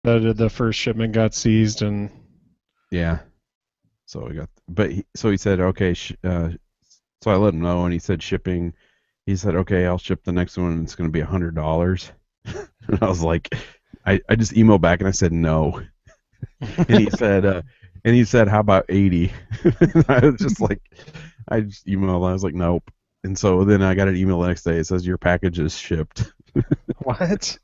The first shipment got seized, and Yeah. So we got, but so he said, okay. So I let him know, and he said shipping. He said, okay, I'll ship the next one, and it's going to be $100. And I was like, I just emailed back and I said no, and he said, how about 80? I was just like, I just emailed. I was like, nope. And so then I got an email the next day. It says your package is shipped. what?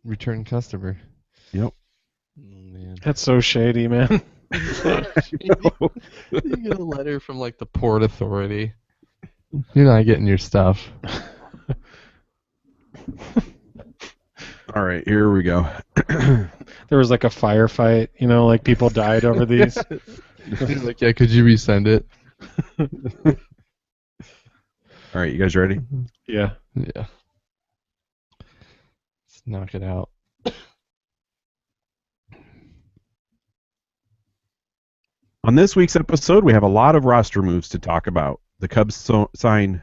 Return customer. Yep. Oh, man. That's so shady, man. You get a letter from like the Port Authority. You're not getting your stuff. All right, here we go. There was like a firefight, like people died over these. He's like, yeah, could you resend it? All right, you guys ready? Yeah. Yeah. Let's knock it out. On this week's episode, we have a lot of roster moves to talk about. The Cubs sign.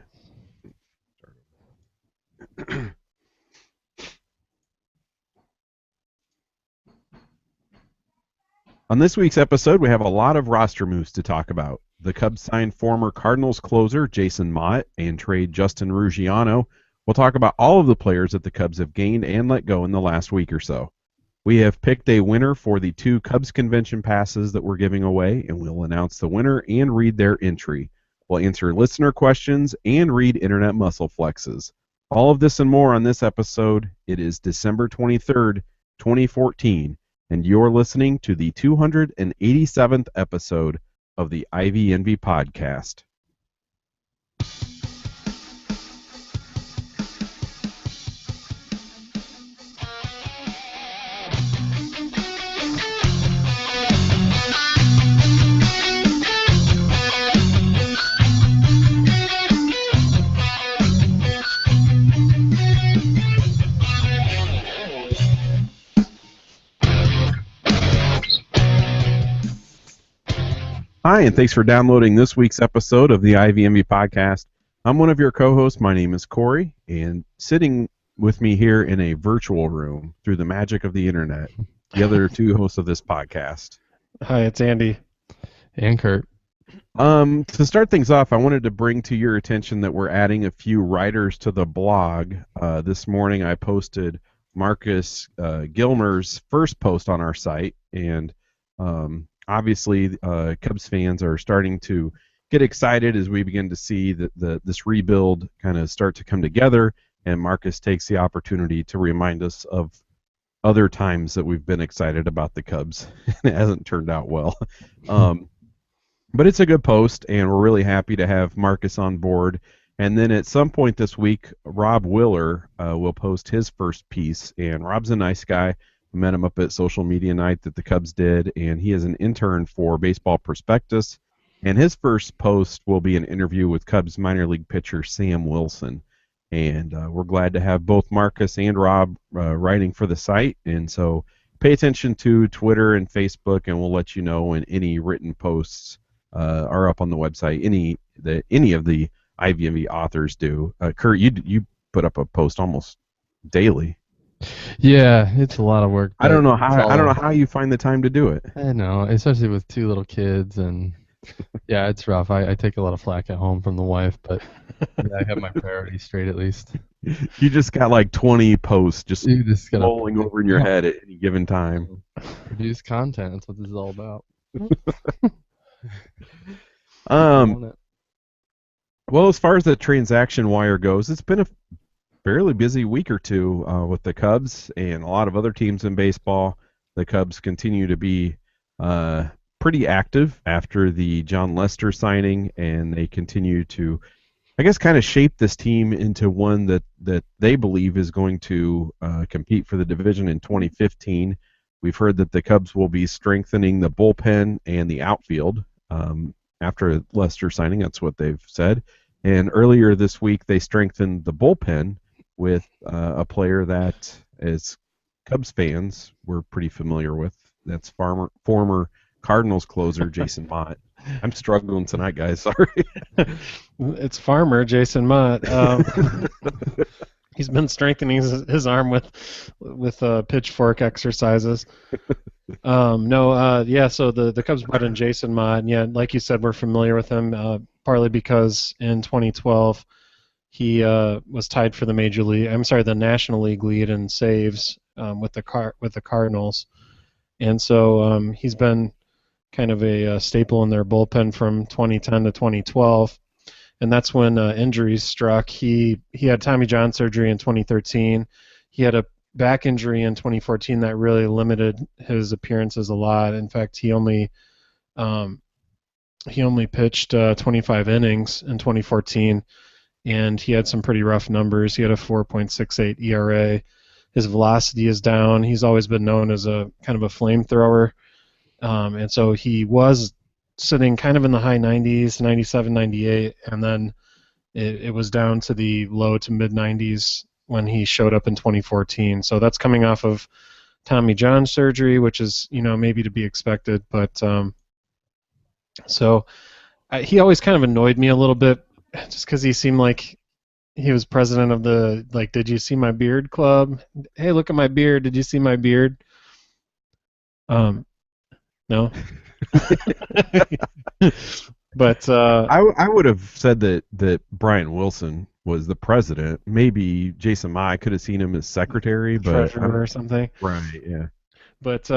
On this week's episode, we have a lot of roster moves to talk about. The Cubs signed former Cardinals closer Jason Mott and trade Justin Ruggiano. We'll talk about all of the players that the Cubs have gained and let go in the last week or so. We have picked a winner for the 2 Cubs convention passes that we're giving away, and we'll announce the winner and read their entry. We'll answer listener questions and read internet muscle flexes. All of this and more on this episode. It is December 23rd, 2014, and you're listening to the 287th episode of the IVNV podcast. Hi, and thanks for downloading this week's episode of the IVMV podcast. I'm one of your co-hosts. My name is Corey, and sitting with me here in a virtual room through the magic of the internet, the other 2 hosts of this podcast. Hi, it's Andy. And Kurt. To start things off, I wanted to bring to your attention that we're adding a few writers to the blog. This morning I posted Marcus Gilmer's first post on our site, and obviously, Cubs fans are starting to get excited as we begin to see this rebuild kind of start to come together, and Marcus takes the opportunity to remind us of other times that we've been excited about the Cubs. It hasn't turned out well. But it's a good post, and we're really happy to have Marcus on board. And then at some point this week, Rob Willer will post his first piece, and Rob's a nice guy. I met him up at social media night that the Cubs did, and he is an intern for Baseball Prospectus. And his first post will be an interview with Cubs minor league pitcher Sam Wilson. And we're glad to have both Marcus and Rob writing for the site. And so pay attention to Twitter and Facebook, and we'll let you know when any written posts are up on the website. Any of the IVMV authors do. Kurt, you put up a post almost daily. Yeah, it's a lot of work. I don't know how you find the time to do it. I know, especially with 2 little kids, and yeah, it's rough. I take a lot of flack at home from the wife, but yeah, I have my priorities straight at least. You just got like 20 posts just You just gotta rolling over in your head at any given time. produce content. That's what this is all about. Well, as far as the transaction wire goes, it's been a fairly busy week or two with the Cubs and a lot of other teams in baseball. The Cubs continue to be pretty active after the John Lester signing, and they continue to, I guess, kind of shape this team into one that they believe is going to compete for the division in 2015. We've heard that the Cubs will be strengthening the bullpen and the outfield after Lester signing. That's what they've said. And earlier this week, they strengthened the bullpen with a player that, as Cubs fans, we're pretty familiar with. That's former Cardinals closer Jason Mott. I'm struggling tonight, guys. Sorry. It's Farmer Jason Mott. He's been strengthening his arm with pitchfork exercises. Yeah. So the Cubs brought in Jason Mott, and yeah, like you said, we're familiar with him partly because in 2012 he was tied for the the National League lead in saves with the Cardinals, and so he's been kind of a staple in their bullpen from 2010 to 2012. And that's when injuries struck. He had Tommy John surgery in 2013. He had a back injury in 2014 that really limited his appearances a lot. In fact, he only pitched 25 innings in 2014, and he had some pretty rough numbers. He had a 4.68 ERA. His velocity is down. He's always been known as a kind of a flamethrower, and so he was sitting kind of in the high 90s, 97, 98, and then it was down to the low to mid 90s when he showed up in 2014. So that's coming off of Tommy John surgery, which is maybe to be expected. But he always kind of annoyed me a little bit, just because he seemed like he was president of the did you see my beard club? Hey, look at my beard. Did you see my beard? No. But I would have said that Brian Wilson was the president. Maybe Jason Ma, I could have seen him as secretary, but treasurer or something. Right, yeah. But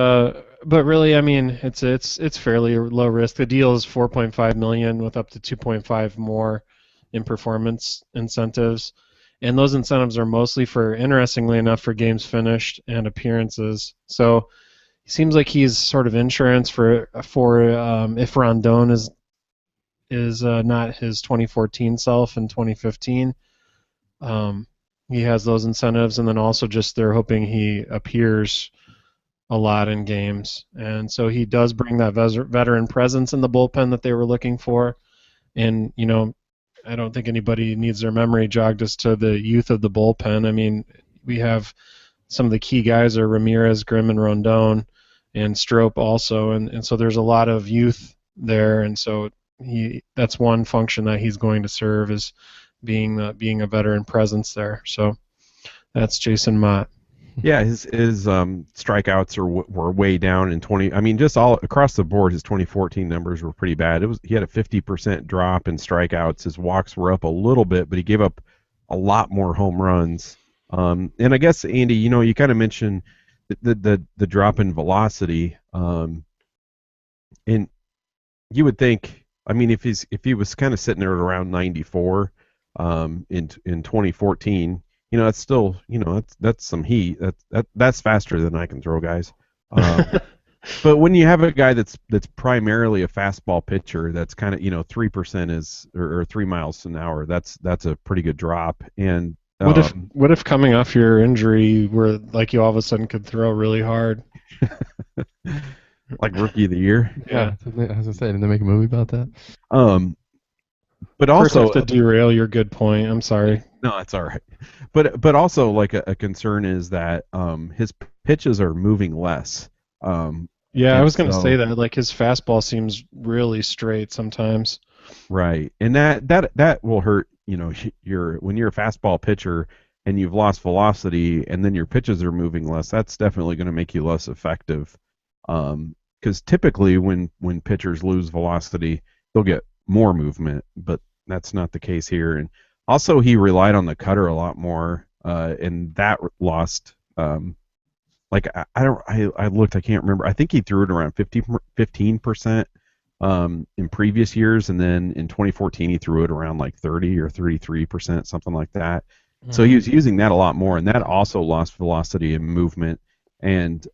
really, I mean, it's fairly low risk. The deal is $4.5 million with up to $2.5 more in performance incentives, and those incentives are mostly interestingly enough, for games finished and appearances. So it seems like he's sort of insurance for if Rondon is not his 2014 self in 2015. He has those incentives, and then also just they're hoping he appears a lot in games, and so he does bring that veteran presence in the bullpen that they were looking for. And I don't think anybody needs their memory jogged as to the youth of the bullpen. I mean, we have some of the key guys are Ramirez, Grimm, and Rondon, and Strop also, and so there's a lot of youth there, and so that's one function that he's going to serve, is being a veteran presence there. So that's Jason Mott. Yeah, his strikeouts were way down in 20. I mean, just all across the board, his 2014 numbers were pretty bad. He had a 50% drop in strikeouts. His walks were up a little bit, but he gave up a lot more home runs. And I guess, Andy, you kind of mentioned the drop in velocity, and you would think, I mean, if he was kind of sitting there at around 94 in 2014. That's still, that's some heat. That's faster than I can throw, guys. But when you have a guy that's primarily a fastball pitcher, that's kind of 3% is or 3 miles an hour. That's a pretty good drop. And what if coming off your injury, where you all of a sudden could throw really hard, like Rookie of the Year? Yeah, I was gonna say, didn't they make a movie about that? But also to derail your good point. I'm sorry. No, it's all right. But also, like, a concern is that his pitches are moving less. Yeah, I was going to say that. Like, his fastball seems really straight sometimes. Right, and that will hurt. When you're a fastball pitcher and you've lost velocity, and then your pitches are moving less. That's definitely going to make you less effective. Because typically, when pitchers lose velocity, they'll get more movement, but that's not the case here. And also, he relied on the cutter a lot more, and that lost. I looked, I can't remember. I think he threw it around 15% in previous years, and then in 2014 he threw it around like 30 or 33%, something like that. Mm-hmm. So he was using that a lot more, and that also lost velocity and movement. And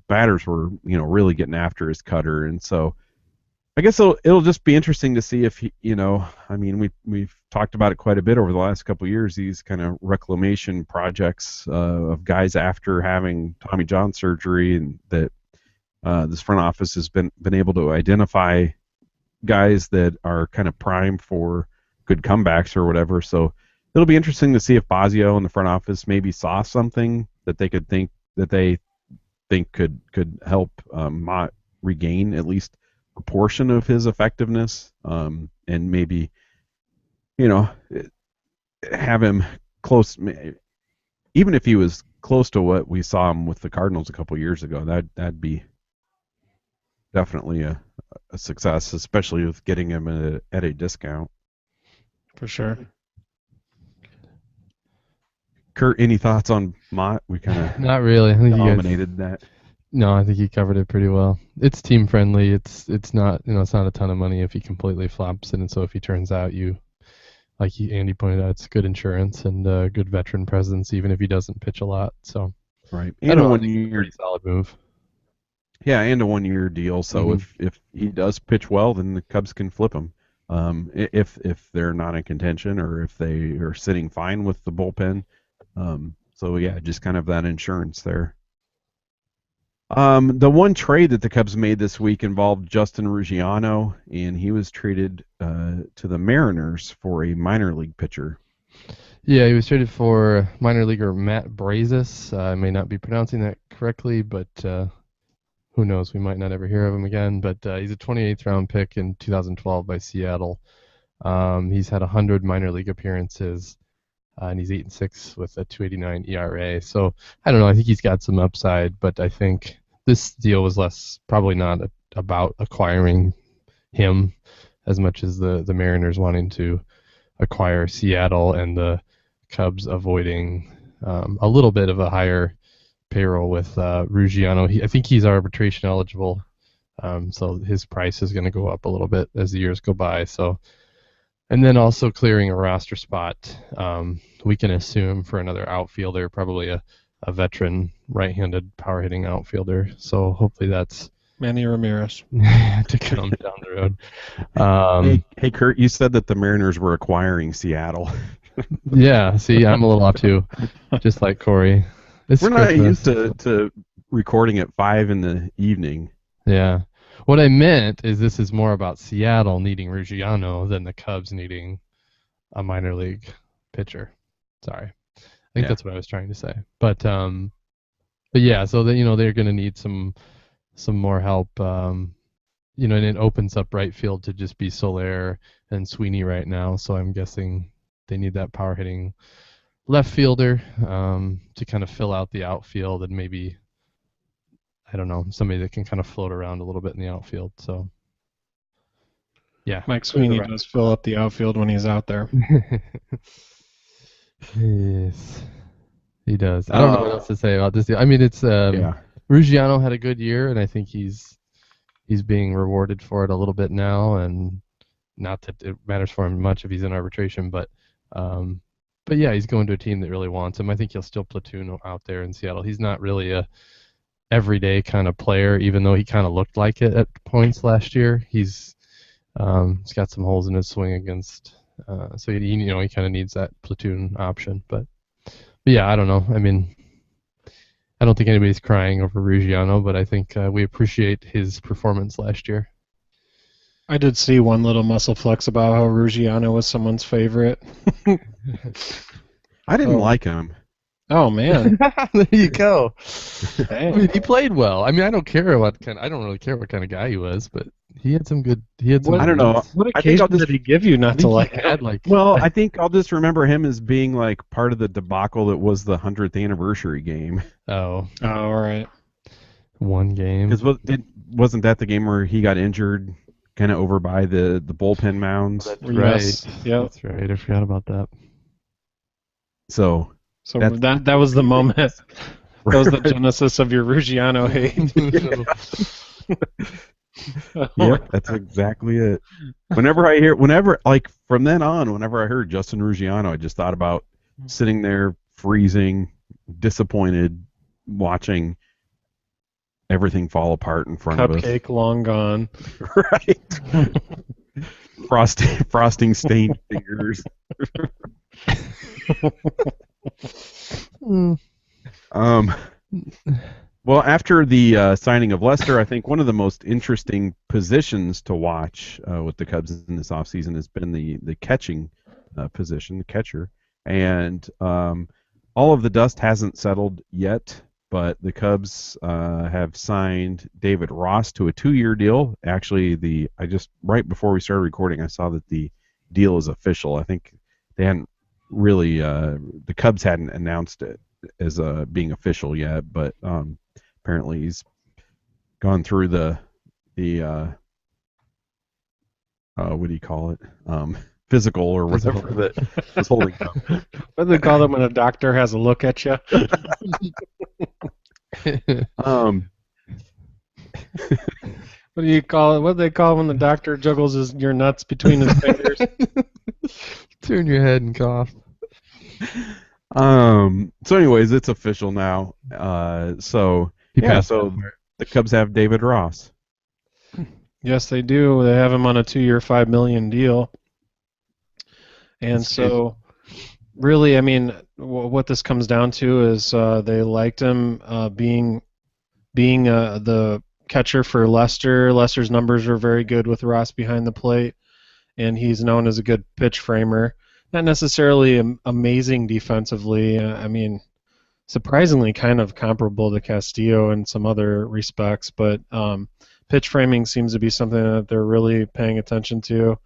batters were, really getting after his cutter, and so I guess it'll just be interesting to see if he, I mean, we've talked about it quite a bit over the last couple of years, these kind of reclamation projects of guys after having Tommy John surgery, and that this front office has been able to identify guys that are kind of primed for good comebacks or whatever. So it'll be interesting to see if Bosio and the front office maybe saw something that they think could help Mott regain at least a portion of his effectiveness, and maybe have him close. even if he was close to what we saw him with the Cardinals a couple years ago, that'd be definitely a success, especially with getting him at a discount. For sure. Kurt, any thoughts on Mott? We kind of Not really. I think you guys. dominated that. No, I think he covered it pretty well. It's team friendly. It's not it's not a ton of money if he completely flops it, and so if he turns out Andy pointed out, it's good insurance and good veteran presence, even if he doesn't pitch a lot. So Right, I and a don't know, I 1 think it's a year, pretty solid move. yeah, and a 1 year deal. So Mhm. if he does pitch well, then the Cubs can flip him. If they're not in contention or if they are sitting fine with the bullpen. So yeah, just kind of that insurance there. The one trade that the Cubs made this week involved Justin Ruggiano, and he was traded to the Mariners for a minor league pitcher. Yeah, he was traded for minor leaguer Matt Brazis. I may not be pronouncing that correctly, but who knows? We might not ever hear of him again. But he's a 28th round pick in 2012 by Seattle. He's had 100 minor league appearances, and he's 8-6 with a 2.89 ERA. So I don't know. I think he's got some upside, but I think this deal was probably not about acquiring him as much as the Mariners wanting to acquire Seattle and the Cubs avoiding a little bit of a higher payroll with Ruggiano. I think he's arbitration eligible, so his price is going to go up a little bit as the years go by. So, and then also clearing a roster spot, we can assume for another outfielder, probably a veteran right-handed power-hitting outfielder. So hopefully that's Manny Ramirez. to come down the road. Hey, Kurt, you said that the Mariners were acquiring Seattle. Yeah, see, I'm a little off too, just like Corey. It's We're not Christmas. used to recording at 5 in the evening. Yeah. What I meant is this is more about Seattle needing Ruggiano than the Cubs needing a minor league pitcher. Sorry. I think that's what I was trying to say. But yeah, so that they're going to need some more help. And it opens up right field to just be Soler and Sweeney right now. So I'm guessing they need that power hitting left fielder to kind of fill out the outfield and maybe, I don't know, somebody that can kind of float around a little bit in the outfield. So, yeah. Mike Sweeney does fill up the outfield when he's out there. Yes, he does. I don't know what else to say about this deal. I mean, it's Ruggiano had a good year, and I think he's being rewarded for it a little bit now, and not that it matters for him much if he's in arbitration, but yeah, he's going to a team that really wants him. I think he'll still platoon out there in Seattle. He's not really a everyday kind of player, even though he kind of looked like it at points last year. He's got some holes in his swing against, so he kind of needs that platoon option. But yeah, I don't know. I mean, I don't think anybody's crying over Ruggiano, but I think we appreciate his performance last year. I did see one little muscle flex about how Ruggiano was someone's favorite. I didn't like him. Oh man, there you go. Hey. I mean, he played well. I mean, I don't really care what kind of guy he was, but he had some good. He had some. I don't know. What I think I'll occasion did he give you not to like him? Well, I think I'll just remember him as being like part of the debacle that was the 100th anniversary game. Oh, all right. One game. Because wasn't that the game where he got injured, kind of over by the bullpen mounds? That's Yes. right. Yep. That's right. I forgot about that. So that was the moment. That was the genesis of your Ruggiano hate. Yep, that's exactly it. From then on, whenever I heard Justin Ruggiano, I just thought about sitting there freezing, disappointed, watching everything fall apart in front of us. Cupcake long gone. Right. Frosting stained fingers. Well, after the signing of Lester, I think one of the most interesting positions to watch with the Cubs in this offseason has been the catching position, the catcher. And all of the dust hasn't settled yet, but the Cubs have signed David Ross to a 2-year deal. Actually, right before we started recording, I saw that the deal is official. I think they hadn't really, the Cubs hadn't announced it being official yet, but apparently he's gone through the what do you call it? Physical or whatever that was holding up. What do they call them when a doctor has a look at you? What do you call it? What do they call it when the doctor juggles your nuts between his fingers? Turn your head and cough. So anyways, it's official now. So the Cubs have David Ross. Yes, they do. They have him on a 2-year, $5 million deal. And so, really, I mean, what this comes down to is they liked him being the catcher for Lester. Lester's numbers were very good with Ross behind the plate, and he's known as a good pitch framer. Not necessarily amazing defensively. I mean, surprisingly kind of comparable to Castillo in some other respects, but pitch framing seems to be something that they're really paying attention to.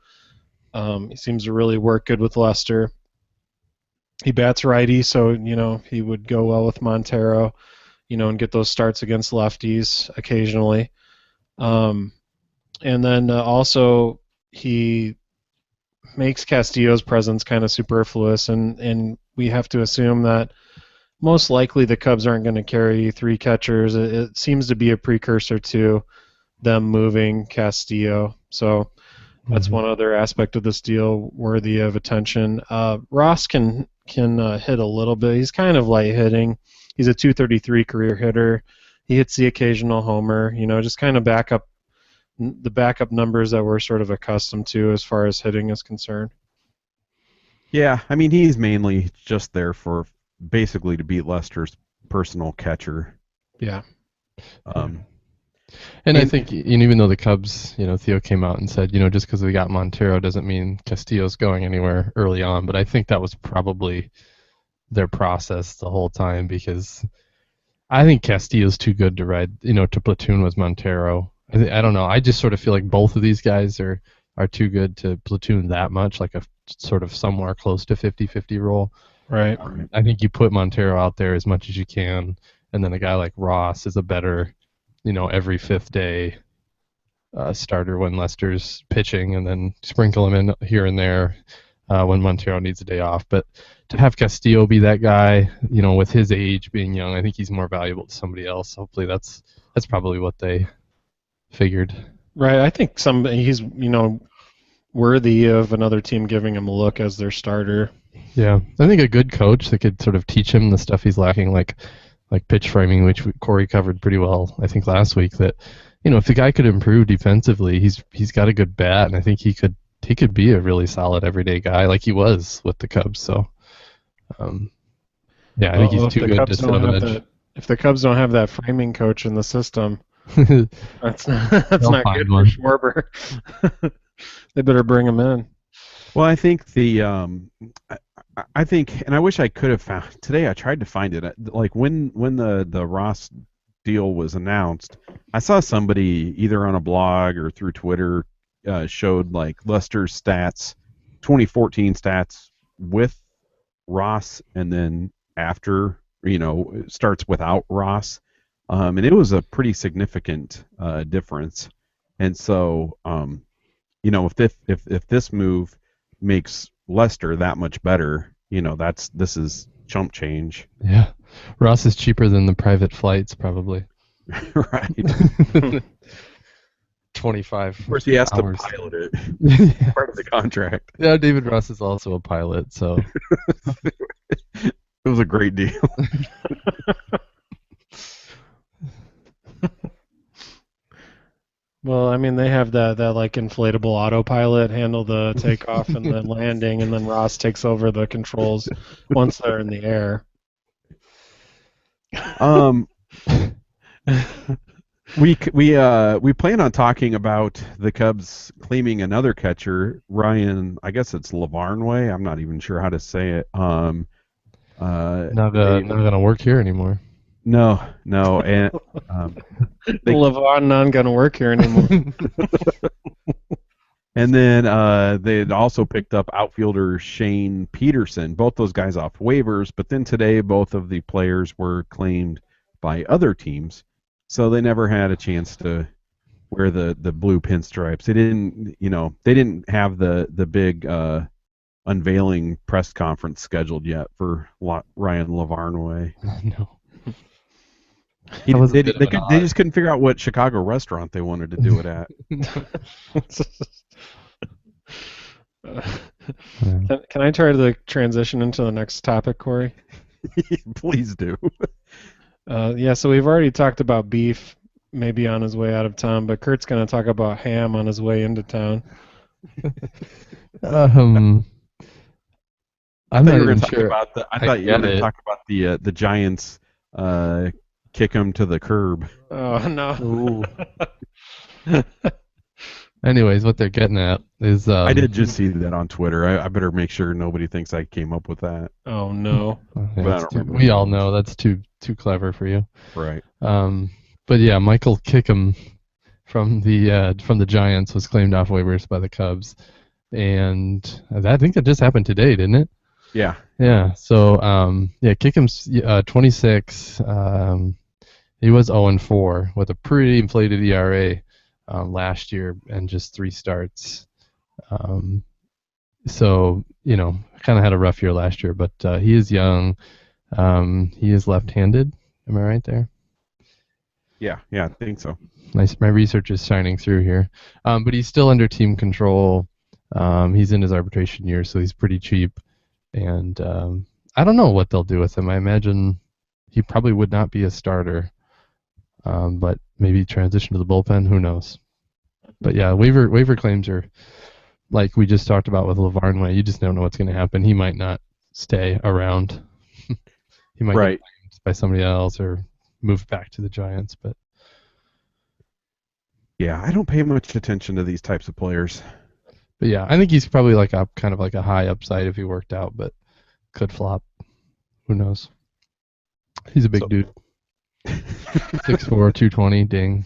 He seems to really work good with Lester. He bats righty, so he would go well with Montero, and get those starts against lefties occasionally. And then also he makes Castillo's presence kind of superfluous, and we have to assume that most likely the Cubs aren't going to carry 3 catchers. It seems to be a precursor to them moving Castillo. So that's one other aspect of this deal worthy of attention. Ross can hit a little bit. He's kind of light hitting. He's a .233 career hitter. He hits the occasional homer. Just kind of the backup numbers that we're sort of accustomed to as far as hitting is concerned. Yeah, I mean he's mainly just there for basically to beat Lester's personal catcher. Yeah. And I think, even though the Cubs, Theo came out and said, just because we got Montero doesn't mean Castillo's going anywhere early on. But I think that was probably their process the whole time, because I think Castillo's too good to ride, to platoon with Montero. I don't know. I just sort of feel like both of these guys are too good to platoon that much, like a sort of somewhere close to 50-50 role. Right. I think you put Montero out there as much as you can, and then a guy like Ross is a better, every 5th day starter when Lester's pitching, and then sprinkle him in here and there when Montero needs a day off. But to have Castillo be that guy, with his age being young, I think he's more valuable to somebody else. Hopefully that's probably what they figured. Right. I think he's worthy of another team giving him a look as their starter. Yeah, I think a good coach that could sort of teach him the stuff he's lacking, like pitch framing, which Corey covered pretty well, I think, last week. That if the guy could improve defensively, he's got a good bat, and I think he could be a really solid everyday guy, like he was with the Cubs. So, yeah, I think he's too good to sit on the bench. If the Cubs don't have that framing coach in the system, that's not good for Schwarber. They better bring him in. Well, I think I think, and I wish I could have found today. I tried to find it. Like when the Ross deal was announced, I saw somebody either on a blog or through Twitter showed like Lester's stats, 2014 stats with Ross, and then after it starts without Ross, and it was a pretty significant difference. And so, if this move makes Lester that much better, this is chump change. Yeah, Ross is cheaper than the private flights, probably. Right. 25. Of course, he has hours. to pilot it. Yeah. Part of the contract. Yeah, David Ross is also a pilot, so it was a great deal. Well, I mean, they have that like inflatable autopilot handle the takeoff and the landing, and then Ross takes over the controls once they're in the air. We plan on talking about the Cubs claiming another catcher, Ryan. I guess it's Lavarnway. I'm not even sure how to say it. Not gonna work here anymore. No, and Levon not gonna work here anymore. And then they had also picked up outfielder Shane Peterson, both those guys off waivers. But then today, both of the players were claimed by other teams, so they never had a chance to wear the blue pinstripes. They didn't have the big unveiling press conference scheduled yet for Ryan Lavarnway. No. They just couldn't figure out what Chicago restaurant they wanted to do it at. Can I try to transition into the next topic, Corey? Please do. So we've already talked about beef maybe on his way out of town, but Kurt's going to talk about ham on his way into town. I'm not even sure. I thought you were going to talk about the Giants kick him to the curb. Oh, no. Anyways, what they're getting at is... I did just see that on Twitter. I better make sure nobody thinks I came up with that. Oh, no. We all know that's too clever for you. Right. But yeah, Michael Kickham from the Giants was claimed off waivers by the Cubs. And I think that just happened today, didn't it? Yeah. Yeah. So, Kickham's 26. He was 0-4 with a pretty inflated ERA last year and just 3 starts. So, kind of had a rough year last year, but he is young. He is left-handed. Am I right there? Yeah, I think so. Nice. My research is shining through here. But he's still under team control. He's in his arbitration year, so he's pretty cheap. And I don't know what they'll do with him. I imagine he probably would not be a starter, but maybe transition to the bullpen. Who knows? But yeah, waiver claims are like we just talked about with Lavarnway. You just don't know what's going to happen. He might not stay around. He might get claimed by somebody else or move back to the Giants. But yeah, I don't pay much attention to these types of players. But yeah, I think he's probably kind of like a high upside if he worked out, but could flop. Who knows? He's a big dude. 6'4", 220, ding.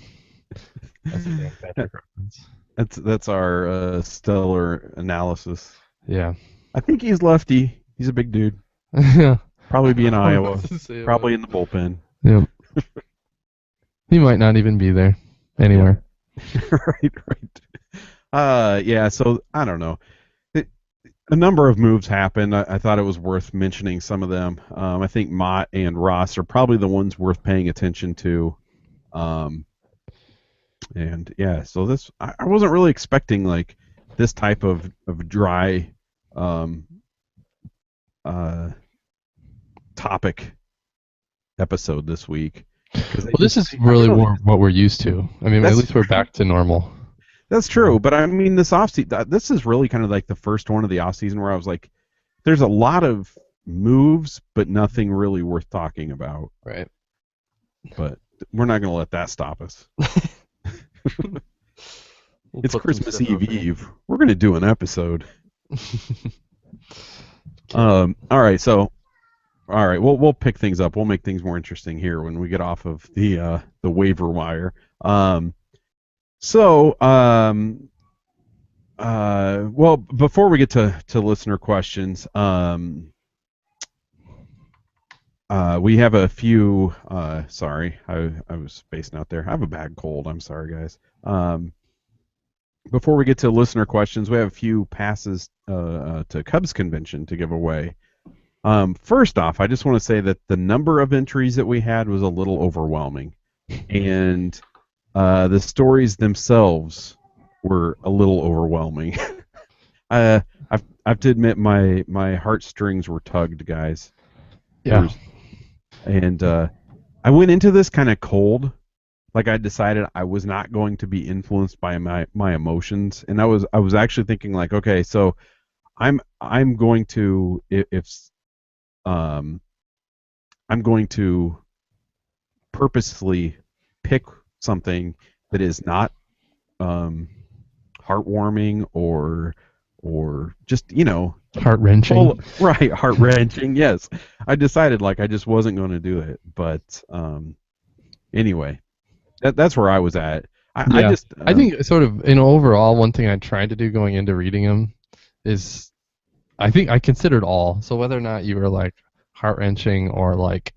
That's a Dan Patrick reference. That's our stellar analysis. Yeah. I think he's lefty. He's a big dude. Yeah. Probably be in Iowa. Probably in the bullpen. Yeah. He might not even be there. Anywhere. Yeah. Right. So I don't know. A number of moves happened. I thought it was worth mentioning some of them. I think Mott and Ross are probably the ones worth paying attention to. And yeah, so this I wasn't really expecting like this type of dry topic episode this week. Well, this is really what we're used to. I mean, at least we're back to normal. That's true, but I mean, this offseason, this is really kind of like the first one of the offseason where I was like, there's a lot of moves, but nothing really worth talking about. Right. But we're not going to let that stop us. It's Christmas Eve. We're going to do an episode. All right, we'll pick things up. We'll make things more interesting here when we get off of the waiver wire. Well, before we get to listener questions, we have a few. Sorry, I was spacing out there. I have a bad cold. I'm sorry, guys. Before we get to listener questions, we have a few passes to Cubs convention to give away. First off, I just want to say that the number of entries that we had was a little overwhelming, and the stories themselves were a little overwhelming. I've to admit my heartstrings were tugged, guys. Yeah. And I went into this kind of cold. Like I decided I was not going to be influenced by my emotions, and I was actually thinking like, okay, so I'm going to I'm going to purposely pick something that is not heartwarming or just heart-wrenching. Right, heart-wrenching. Yes, I decided like I just wasn't going to do it. But anyway, that's where I was at. I just I think sort of overall, one thing I tried to do going into reading them is I think I considered all. So whether or not you were like heart wrenching or like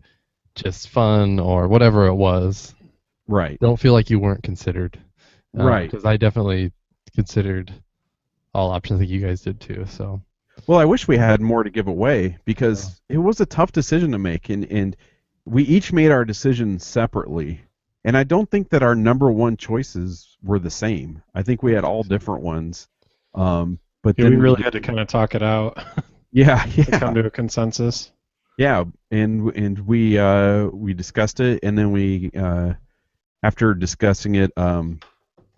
just fun or whatever it was, right, don't feel like you weren't considered. right. Because I definitely considered all options. I think you guys did too. So Well, I wish we had more to give away because it was a tough decision to make, and we each made our decisions separately. And I don't think that our number one choices were the same. I think we had all different ones. But Yeah, then we really had to kind of talk it out yeah, to yeah, come to a consensus. yeah, and we discussed it, and then we after discussing it,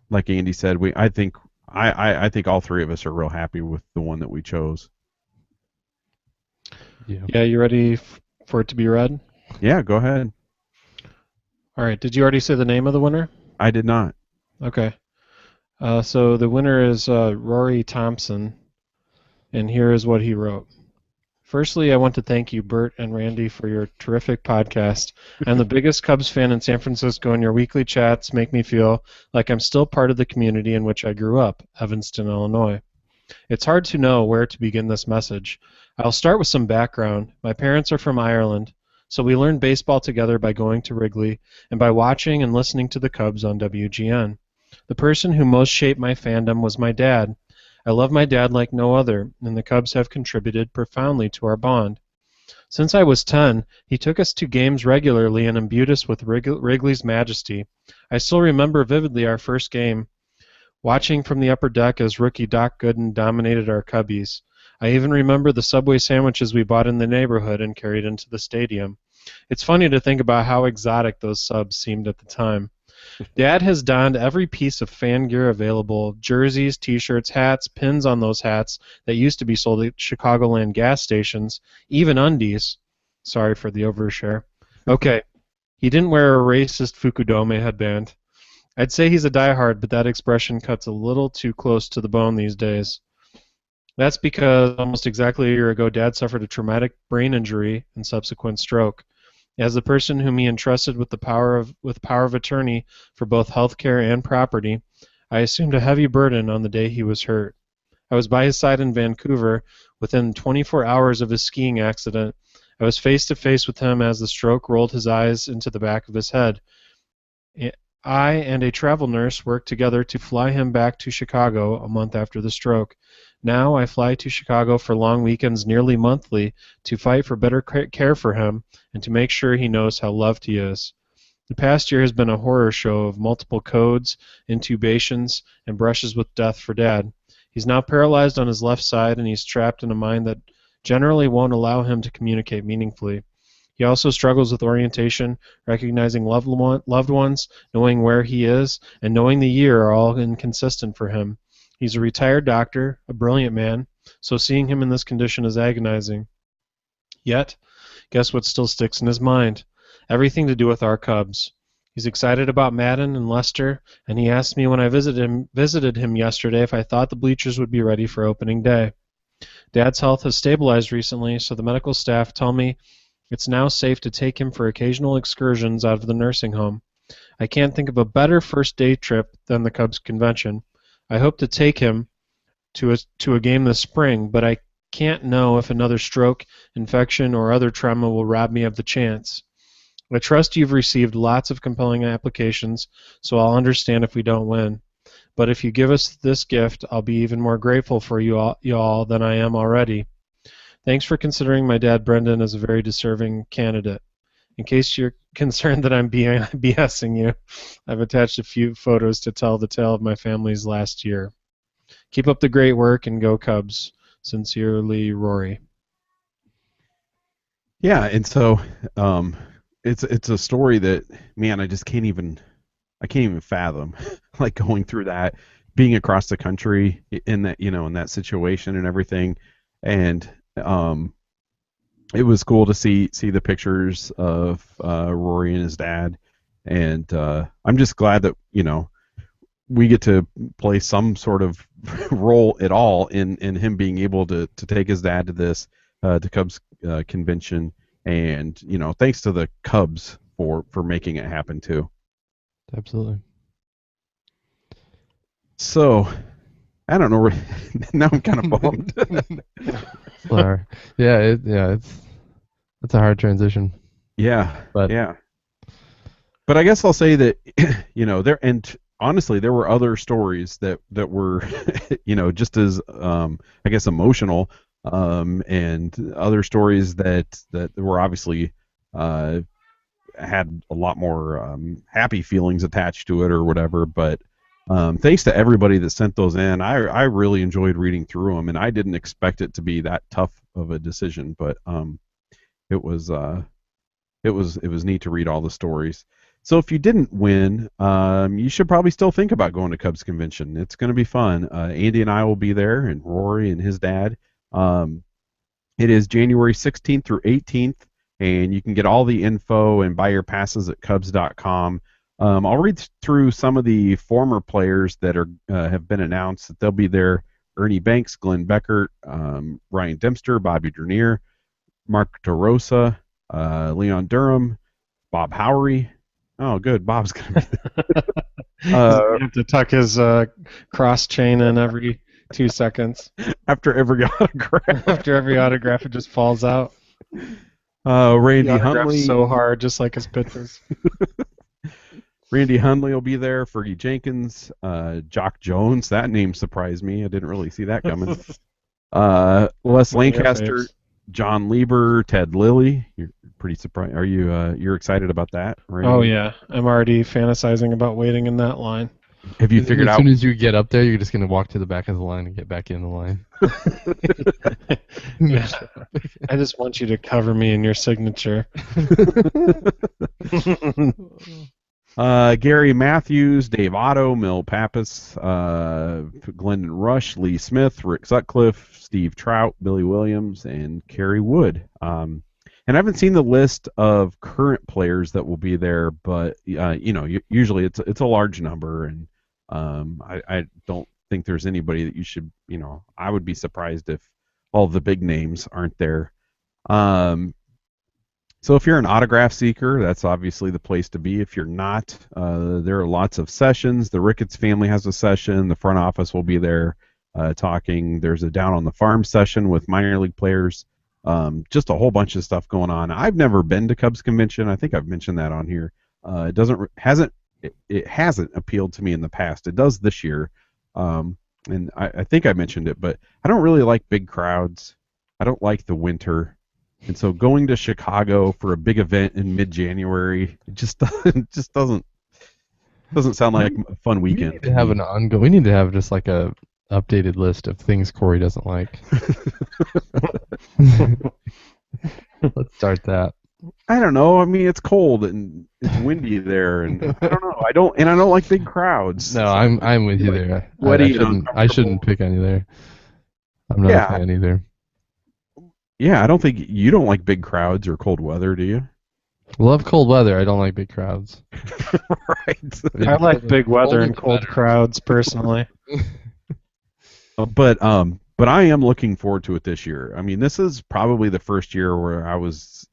like Andy said, I think all three of us are real happy with the one that we chose. Yeah, you ready for it to be read? Yeah, go ahead. All right. Did you already say the name of the winner? I did not. Okay. So the winner is Rory Thompson, and here is what he wrote. Firstly, I want to thank you, Bert and Randy, for your terrific podcast. I'm the biggest Cubs fan in San Francisco, and your weekly chats make me feel like I'm still part of the community in which I grew up, Evanston, Illinois. It's hard to know where to begin this message. I'll start with some background. My parents are from Ireland, so we learned baseball together by going to Wrigley and by watching and listening to the Cubs on WGN. The person who most shaped my fandom was my dad. I love my dad like no other, and the Cubs have contributed profoundly to our bond. Since I was 10, he took us to games regularly and imbued us with Wrigley's majesty. I still remember vividly our first game, watching from the upper deck as rookie Doc Gooden dominated our Cubbies. I even remember the Subway sandwiches we bought in the neighborhood and carried into the stadium. It's funny to think about how exotic those subs seemed at the time. Dad has donned every piece of fan gear available, jerseys, t-shirts, hats, pins on those hats that used to be sold at Chicagoland gas stations, even undies. Sorry for the overshare. Okay, he didn't wear a racist Fukudome headband. I'd say he's a diehard, but that expression cuts a little too close to the bone these days. That's because almost exactly a year ago, Dad suffered a traumatic brain injury and subsequent stroke. As the person whom he entrusted with power of attorney for both health care and property, I assumed a heavy burden on the day he was hurt. I was by his side in Vancouver within 24 hours of his skiing accident. I was face to face with him as the stroke rolled his eyes into the back of his head. I and a travel nurse worked together to fly him back to Chicago a month after the stroke. Now I fly to Chicago for long weekends nearly monthly to fight for better care for him and to make sure he knows how loved he is. The past year has been a horror show of multiple codes, intubations, and brushes with death for Dad. He's now paralyzed on his left side, and he's trapped in a mind that generally won't allow him to communicate meaningfully. He also struggles with orientation, recognizing loved ones, knowing where he is, and knowing the year are all inconsistent for him. He's a retired doctor, a brilliant man, so seeing him in this condition is agonizing. Yet, guess what still sticks in his mind? Everything to do with our Cubs. He's excited about Madden and Lester, and he asked me when I visited him yesterday if I thought the bleachers would be ready for opening day. Dad's health has stabilized recently, so the medical staff tell me it's now safe to take him for occasional excursions out of the nursing home. I can't think of a better first day trip than the Cubs convention. I hope to take him to a game this spring, but I can't know if another stroke, infection, or other trauma will rob me of the chance. I trust you've received lots of compelling applications, so I'll understand if we don't win. But if you give us this gift, I'll be even more grateful for you all than I am already. Thanks for considering my dad Brendan as a very deserving candidate. In case you're concerned that I'm BSing you, I've attached a few photos to tell the tale of my family's last year. Keep up the great work and go Cubs. Sincerely, Rory. Yeah, and so it's a story that, man, I can't even fathom like going through that, being across the country in that situation and everything, and it was cool to see the pictures of Rory and his dad, and I'm just glad that we get to play some sort of role at all in him being able to take his dad to this to Cubs convention, and thanks to the Cubs for making it happen too. Absolutely. So, I don't know. Now I'm kind of bummed. Sorry. It's a hard transition. Yeah, But yeah. But I guess I'll say that, and honestly, there were other stories that were, just as, I guess, emotional, and other stories that were obviously, uh, had a lot more happy feelings attached to it or whatever. But thanks to everybody that sent those in, I really enjoyed reading through them, and I didn't expect it to be that tough of a decision, but it was it was neat to read all the stories. So if you didn't win, you should probably still think about going to Cubs convention. It's going to be fun. Andy and I will be there, and Rory and his dad. Um, it is January 16th through 18th, and you can get all the info and buy your passes at Cubs.com. I'll read through some of the former players that are have been announced that they'll be there. Ernie Banks, Glenn Beckert, Ryan Dempster, Bobby Dernier, Mark DeRosa, Leon Durham, Bob Howery. Oh, good. Bob's going to be there. You have to tuck his cross chain in every 2 seconds. After every autograph. After every autograph, it just falls out. Randy The autograph's Hundley. so hard, just like his pitches. Randy Hundley will be there. Fergie Jenkins. Jock Jones. That name surprised me. I didn't really see that coming. Les Lancaster. John Lieber, Ted Lilly. You're pretty surprised. Are you? You're excited about that, right? Oh yeah, I'm already fantasizing about waiting in that line. Have you figured out? As soon as you get up there, you're just gonna walk to the back of the line and get back in the line. Yeah. I just want you to cover me in your signature. Gary Matthews, Dave Otto, Mil Pappas, Glendon Rush, Lee Smith, Rick Sutcliffe, Steve Trout, Billy Williams, and Kerry Wood. And I haven't seen the list of current players that will be there, but usually it's a large number, and I don't think there's anybody that you should, I would be surprised if all the big names aren't there. So if you're an autograph seeker, that's obviously the place to be. If you're not, there are lots of sessions. The Ricketts family has a session. The front office will be there talking. There's a Down on the Farm session with minor league players. Just a whole bunch of stuff going on. I've never been to Cubs convention. I think I've mentioned that on here. It hasn't appealed to me in the past. It does this year, and I think I mentioned it, but I don't really like big crowds. I don't like the winter. And so going to Chicago for a big event in mid-January, it just doesn't sound like a fun weekend. We need to have an ongoing. We need to have just like a updated list of things Corey doesn't like. Let's start that. I don't know. I mean, it's cold and it's windy there, and I don't know. I don't like big crowds. No, I'm with you there. I shouldn't pick on you there. I'm not a fan either. Yeah, I don't think you don't like big crowds or cold weather, do you? Love cold weather. I don't like big crowds. Right. I like big weather and cold crowds personally. But I am looking forward to it this year. I mean, this is probably the first year where I was,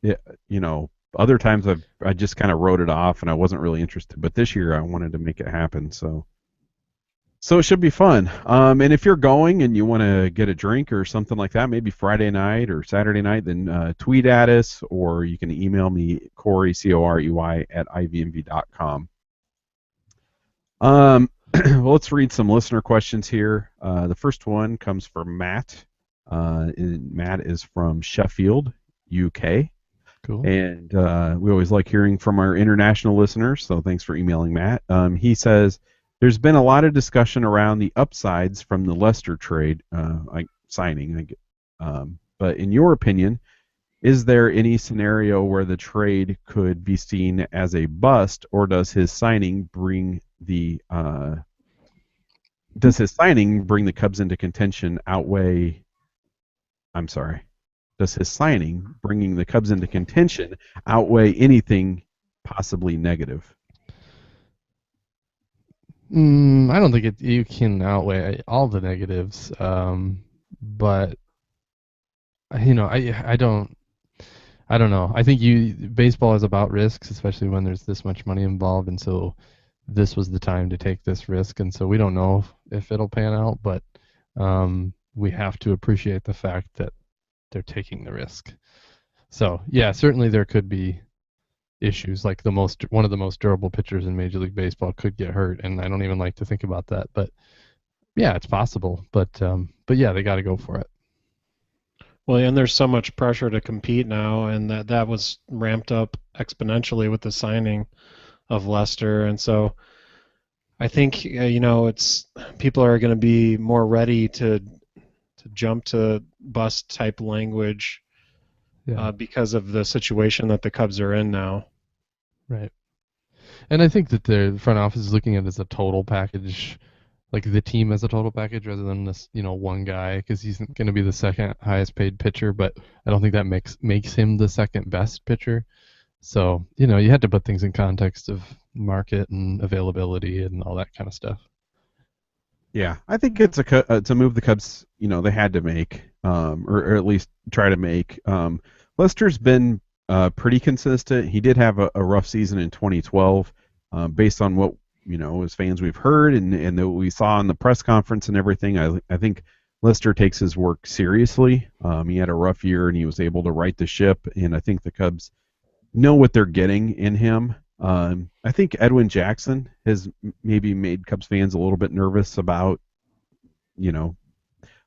other times I just kind of wrote it off and I wasn't really interested. But this year I wanted to make it happen. So it should be fun. And if you're going and you want to get a drink or something like that, maybe Friday night or Saturday night, then tweet at us, or you can email me, Corey, Corey, @ivmv.com. Well, let's read some listener questions here. The first one comes from Matt. Matt is from Sheffield, UK. Cool. And we always like hearing from our international listeners, so thanks for emailing Matt. He says, there's been a lot of discussion around the upsides from the Lester trade signing. But in your opinion, is there any scenario where the trade could be seen as a bust, or does his signing bring the Cubs into contention outweigh? I'm sorry. Does his signing bringing the Cubs into contention outweigh anything possibly negative? I don't think you can outweigh all the negatives, but I don't know. I think baseball is about risks, especially when there's this much money involved, and so this was the time to take this risk, and so we don't know if it'll pan out, but we have to appreciate the fact that they're taking the risk. So yeah, certainly there could be issues, like one of the most durable pitchers in Major League Baseball could get hurt, and I don't even like to think about that, but yeah, it's possible. But yeah, they got to go for it. Well, and there's so much pressure to compete now, and that was ramped up exponentially with the signing of Lester, and so I think it's people are going to be more ready to jump to bust type language because of the situation that the Cubs are in now. Right. And I think that the front office is looking at it as a total package, like the team as a total package rather than this, one guy, because he's going to be the second highest paid pitcher, but I don't think that makes him the second best pitcher. So, you had to put things in context of market and availability and all that kind of stuff. Yeah, I think it's a move the Cubs, they had to make, or at least try to make. Lester's been pretty consistent. He did have a rough season in 2012, based on what as fans we've heard and that we saw in the press conference and everything. I think Lester takes his work seriously. He had a rough year and he was able to right the ship, and I think the Cubs know what they're getting in him. I think Edwin Jackson has maybe made Cubs fans a little bit nervous about, a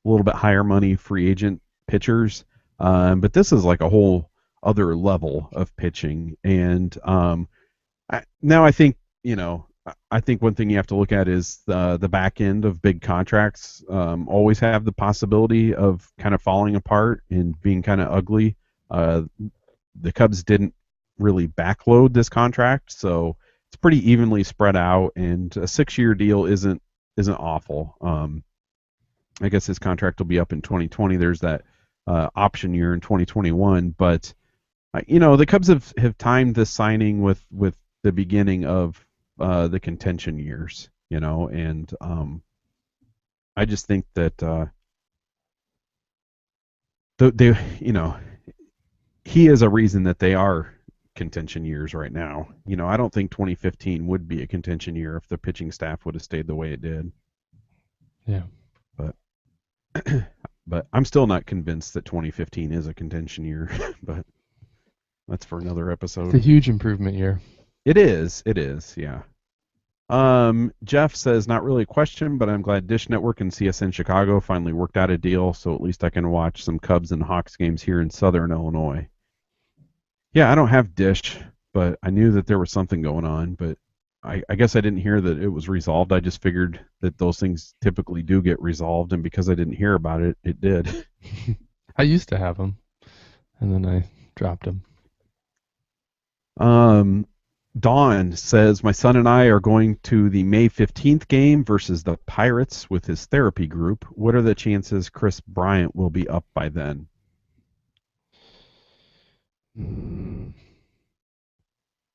little bit higher money free agent pitchers. But this is like a whole other level of pitching. And I think, I think one thing you have to look at is the back end of big contracts always have the possibility of kind of falling apart and being kind of ugly. The Cubs didn't really backload this contract, so it's pretty evenly spread out, and a 6-year deal isn't awful. I guess his contract will be up in 2020. There's that option year in 2021, but the Cubs have timed this signing with the beginning of the contention years, and I just think that they he is a reason that they are contention years right now. I don't think 2015 would be a contention year if the pitching staff would have stayed the way it did. Yeah. But I'm still not convinced that 2015 is a contention year, but that's for another episode. It's a huge improvement year. It is, yeah. Jeff says, not really a question, but I'm glad Dish Network and CSN Chicago finally worked out a deal, so at least I can watch some Cubs and Hawks games here in Southern Illinois. Yeah, I don't have Dish, but I knew that there was something going on, but I guess I didn't hear that it was resolved. I just figured that those things typically do get resolved, and because I didn't hear about it, it did. I used to have them, and then I dropped them. Dawn says, my son and I are going to the May 15th game versus the Pirates with his therapy group. What are the chances Chris Bryant will be up by then?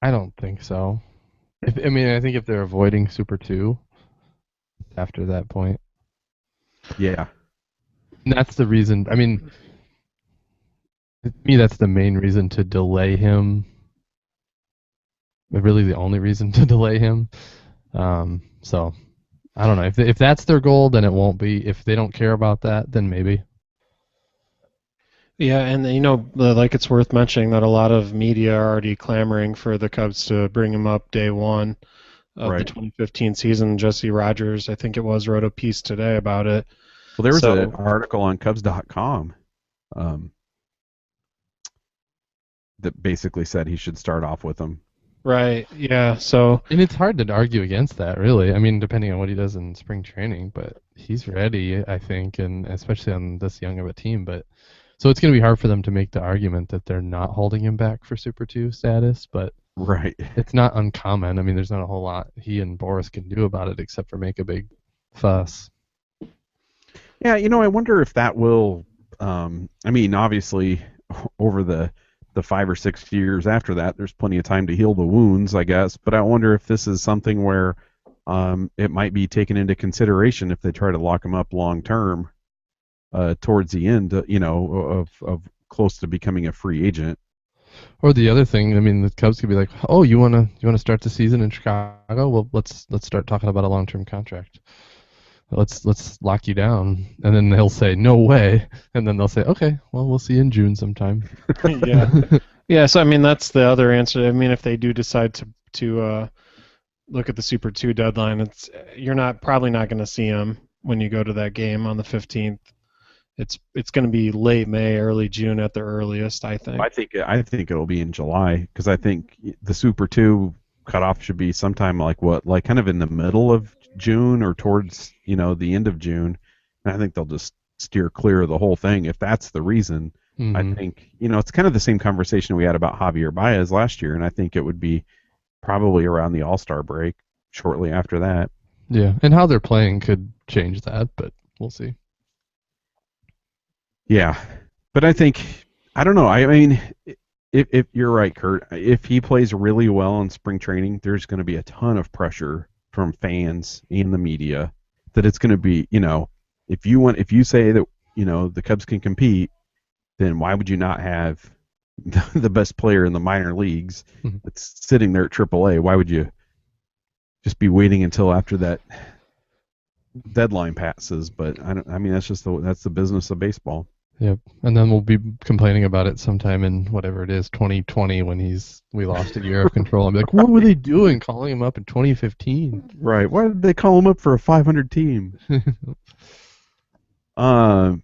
I don't think so. I think if they're avoiding Super 2 after that point. Yeah. And that's the reason. To me, that's the main reason to delay him. Really the only reason to delay him. So, I don't know. If that's their goal, then it won't be. If they don't care about that, then maybe. Yeah, and it's worth mentioning that a lot of media are already clamoring for the Cubs to bring him up day one of the 2015 season. Jesse Rogers, I think it was, wrote a piece today about it. Well, there was an article on Cubs.com that basically said he should start off with him. Right, yeah, so... And it's hard to argue against that, really. Depending on what he does in spring training, but he's ready, I think, and especially on this young of a team, but... So it's going to be hard for them to make the argument that they're not holding him back for Super 2 status, but right, it's not uncommon. There's not a whole lot he and Boris can do about it except for make a big fuss. Yeah, I wonder if that will, obviously, over the 5 or 6 years after that, there's plenty of time to heal the wounds, I guess, but I wonder if this is something where it might be taken into consideration if they try to lock him up long term. Towards the end, of close to becoming a free agent. Or the other thing, I mean, the Cubs could be like, "Oh, you wanna start the season in Chicago? Well, let's start talking about a long-term contract. Let's lock you down." And then they'll say, "No way." And then they'll say, "Okay, well, we'll see you in June sometime." Yeah. Yeah, so I mean that's the other answer. I mean if they do decide to look at the Super 2 deadline, you're probably not going to see him when you go to that game on the 15th. It's going to be late May, early June at the earliest, I think. I think it'll be in July because I think the Super 2 cutoff should be sometime like kind of in the middle of June or towards the end of June, and I think they'll just steer clear of the whole thing if that's the reason. I Hmm. think it's kind of the same conversation we had about Javier Baez last year, and I think it would be probably around the All-Star break, shortly after that. Yeah, and how they're playing could change that, but we'll see. Yeah, but I don't know. I mean, if you're right, Kurt, if he plays really well in spring training, there's going to be a ton of pressure from fans and the media that it's going to be, if you say that the Cubs can compete, then why would you not have the best player in the minor leagues Mhm. that's sitting there at AAA? Why would you just be waiting until after that deadline passes? But I mean, that's the business of baseball. Yep. And then we'll be complaining about it sometime in whatever it is, 2020, when we lost a year of control. I'm like, what were they doing calling him up in 2015? Right. Why did they call him up for a 500 team? Uh,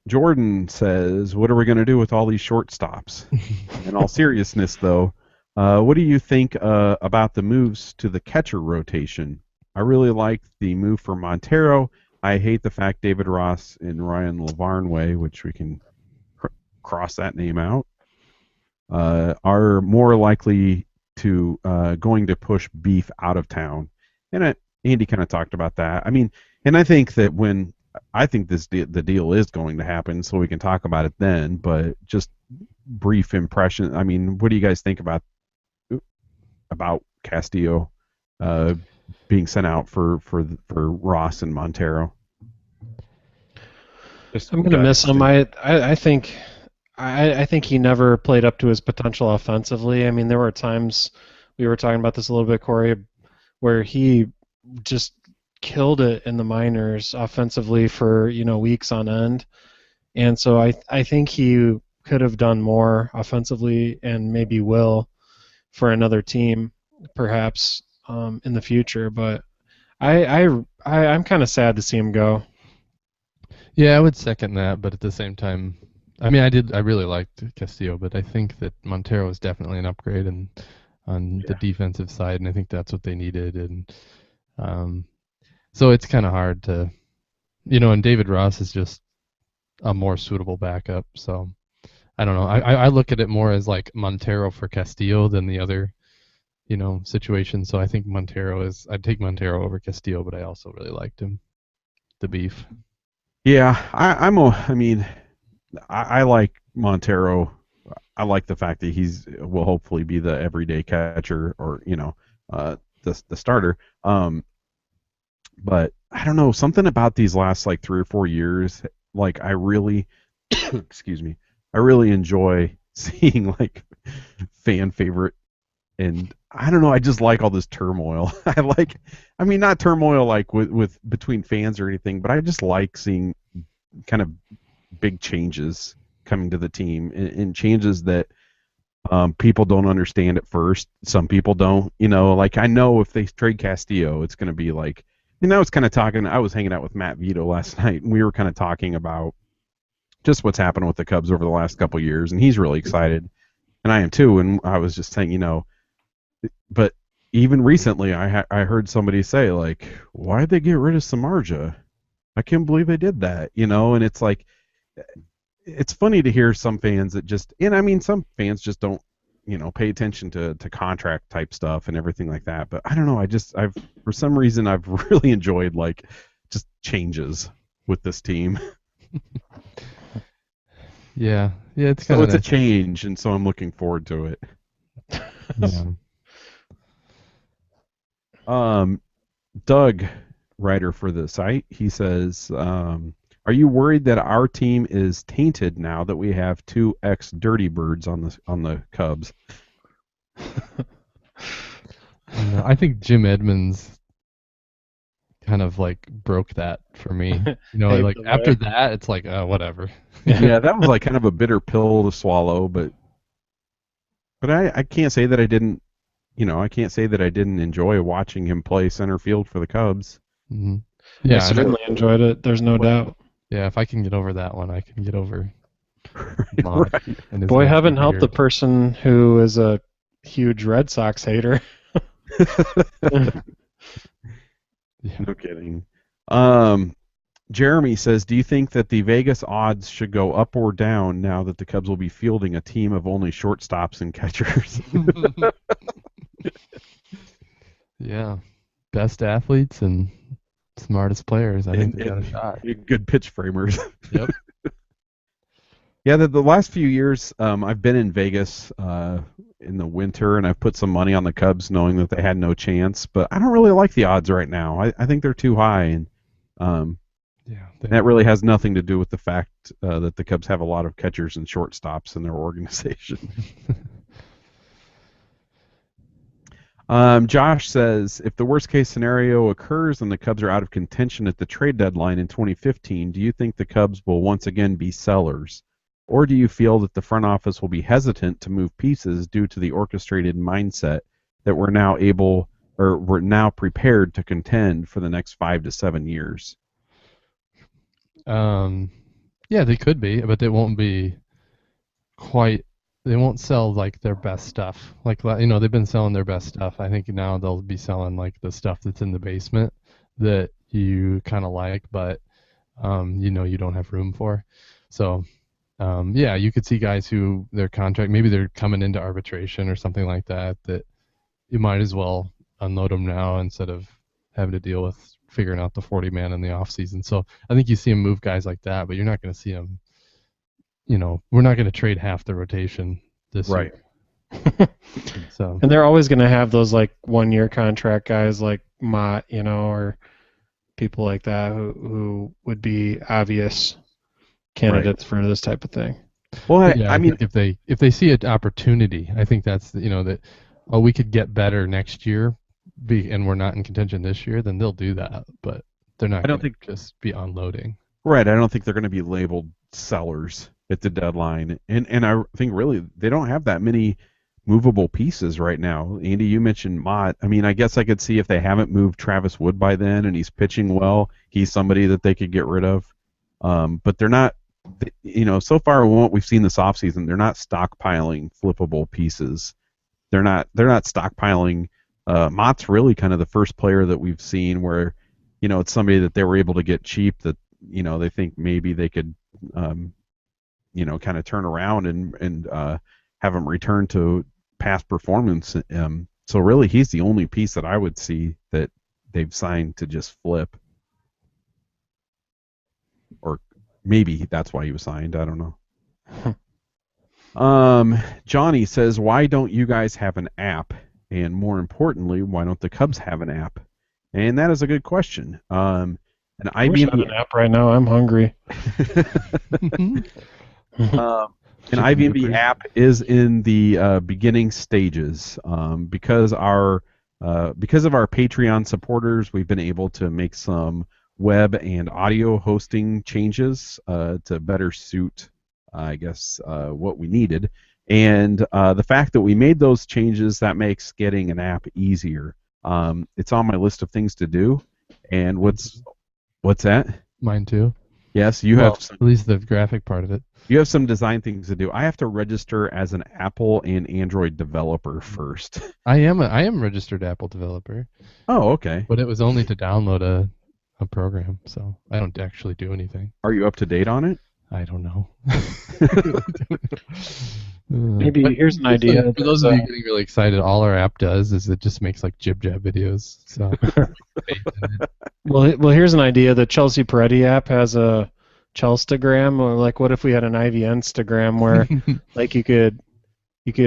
Jordan says, "What are we going to do with all these shortstops?" In all seriousness, though, what do you think about the moves to the catcher rotation? I really like the move for Montero. I hate the fact David Ross and Ryan Lavarnway, which we can cross that name out, are more likely to going to push Beef out of town. And Andy kind of talked about that. I mean, and I think that I think the deal is going to happen, so we can talk about it then. But just brief impression. I mean, what do you guys think about Castillo being sent out for Ross and Montero? Just I'm going to miss him. I think I think he never played up to his potential offensively. I mean, there were times we were talking about this a little bit, Corey, where he just killed it in the minors offensively for weeks on end. And so I think he could have done more offensively and maybe will for another team, perhaps in the future. But I'm kind of sad to see him go. Yeah, I would second that, but at the same time, I mean, I really liked Castillo, but I think that Montero is definitely an upgrade on the defensive side, and I think that's what they needed. And um, so it's kind of hard to, and David Ross is just a more suitable backup. So I don't know. I look at it more as like Montero for Castillo than the other, situation. So I think I'd take Montero over Castillo, but I also really liked him, the beef. Yeah, I mean, I like Montero. I like the fact that will hopefully be the everyday catcher or the starter. But I don't know, something about these last like 3 or 4 years, like I really excuse me, I really enjoy seeing like fan favorite, and I don't know, I just like all this turmoil. I mean, not turmoil like with between fans or anything, but I just like seeing kind of big changes coming to the team, and changes that people don't understand at first. Some people don't. Like I know if they trade Castillo, it's going to be like, I was kind of talking. I was hanging out with Matt Vito last night, and we were kind of talking about just what's happened with the Cubs over the last couple of years, and he's really excited, and I am too. And I was just saying, but even recently, I heard somebody say like, why'd they get rid of Samardzija? I can't believe they did that, and it's like, it's funny to hear some fans that just, and I mean, some fans just don't, pay attention to contract type stuff and everything like that. But I don't know. I've for some reason I've really enjoyed like just changes with this team. Yeah, yeah, it's So kind of it's a nice. change, and so I'm looking forward to it. Yeah. Um, Doug, writer for the site, he says, Are you worried that our team is tainted now that we have two ex-Dirty Birds on the Cubs? No, I think Jim Edmonds kind of like broke that for me. You know, Paved like the after way. that, it's like whatever. Yeah, that was like kind of a bitter pill to swallow, but I can't say that I didn't. I can't say that I didn't enjoy watching him play center field for the Cubs. Mm-hmm. I Yeah, and certainly enjoyed it. There's no doubt. yeah. If I can get over that one, I can get over Mott Right. and his Boy, nasty heaven help the beard. person who is a huge Red Sox hater. Yeah. No kidding. Jeremy says, do you think that the Vegas odds should go up or down now that the Cubs will be fielding a team of only shortstops and catchers? Yeah. Best athletes and smartest players. I think And- they got a and- shot. Good pitch framers. Yep. Yeah, the last few years, I've been in Vegas in the winter, and I've put some money on the Cubs, knowing that they had no chance. But I don't really like the odds right now. I think they're too high, and Yeah. that really has nothing to do with the fact that the Cubs have a lot of catchers and shortstops in their organization. Josh says, if the worst case scenario occurs and the Cubs are out of contention at the trade deadline in 2015, do you think the Cubs will once again be sellers? Or do you feel that the front office will be hesitant to move pieces due to the orchestrated mindset that we're now prepared to contend for the next 5 to 7 years? Yeah, they could be, but they won't be quite. They won't sell like their best stuff. Like they've been selling their best stuff. I think now they'll be selling like the stuff that's in the basement that you kind of like, but you don't have room for. So. Yeah, you could see guys who their contract, maybe they're coming into arbitration or something like that, that you might as well unload them now instead of having to deal with figuring out the 40 man in the off season. So I think you see them move guys like that, but you're not going to see them. We're not going to trade half the rotation this Right. year. So And they're always going to have those like 1-year contract guys like Mott, or people like that who would be obvious candidates for this type of thing. Well, yeah, I mean, if they see an opportunity, I think that's that we could get better next year, and we're not in contention this year, then they'll do that. But they're not. I don't gonna think- just be unloading. right. I don't think they're going to be labeled sellers at the deadline, and I think really they don't have that many movable pieces right now. Andy, you mentioned Mott. I mean, I guess I could see if they haven't moved Travis Wood by then, and he's pitching well, he's somebody that they could get rid of. But they're not. So far what we've seen this offseason, they're not stockpiling flippable pieces. They're not stockpiling. Mott's really kind of the first player that we've seen where, it's somebody that they were able to get cheap that, they think maybe they could, kind of turn around and have him return to past performance. So really, he's the only piece that I would see that they've signed to just flip. Or maybe that's why he was signed. I don't know. Johnny says, why don't you guys have an app? And more importantly, why don't the Cubs have an app? And that is a good question. An I wish I had an app right now. I'm hungry. An IVMB app is in the beginning stages. Because of our Patreon supporters, we've been able to make some web and audio hosting changes to better suit, what we needed. And the fact that we made those changes, that makes getting an app easier. It's on my list of things to do. And what's that? Mine too. Yes, you have some, at least the graphic part of it. you have some design things to do. I have to register as an Apple and Android developer first. I am a registered Apple developer, Oh, okay. but it was only to download a program, so I don't actually do anything. Are you up to date on it? I don't know. Maybe But here's an idea. For those of you getting really excited, all our app does is it just makes like jib jab videos. So Well, here's an idea. The Chelsea Peretti app has a Chelstagram, or like, what if we had an IV Instagram where, like, you could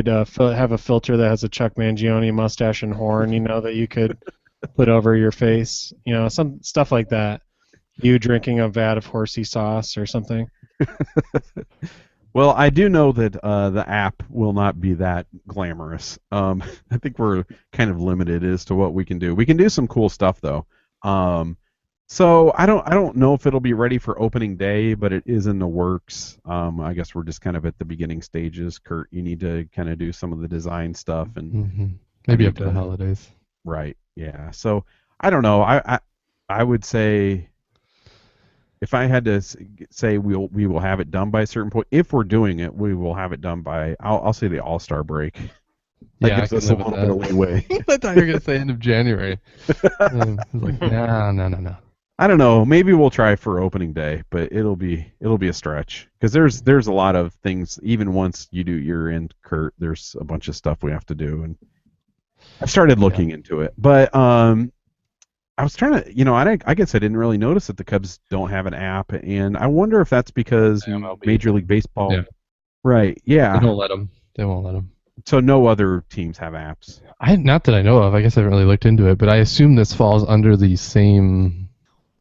have a filter that has a Chuck Mangione mustache and horn, that you could put over your face, some stuff like that. You drinking a vat of horsey sauce or something? Well, I do know that the app will not be that glamorous. I think we're kind of limited as to what we can do. We can do some cool stuff though. So I don't know if it'll be ready for opening day, but it is in the works. I guess we're just kind of at the beginning stages. Kurt, you need to kind of do some of the design stuff and maybe up to the holidays. Right. Yeah. So I don't know. I would say, if I had to say we will have it done by a certain point, if we're doing it, we will have it done by I'll say the All-Star break. That Yeah, gives us a little bit of leeway. I thought you were gonna say end of January. I was like, no. I don't know. Maybe we'll try for opening day, but it'll be a stretch because there's a lot of things. Even once you do year end, Kurt, there's a bunch of stuff we have to do, and I've started looking into it. But I was trying to, I guess I didn't really notice that the Cubs don't have an app, and I wonder if that's because MLB. Major League Baseball. Yeah. Right. Yeah. They won't let them. They won't let them. So no other teams have apps. Not that I know of. I guess I haven't really looked into it, but I assume this falls under the same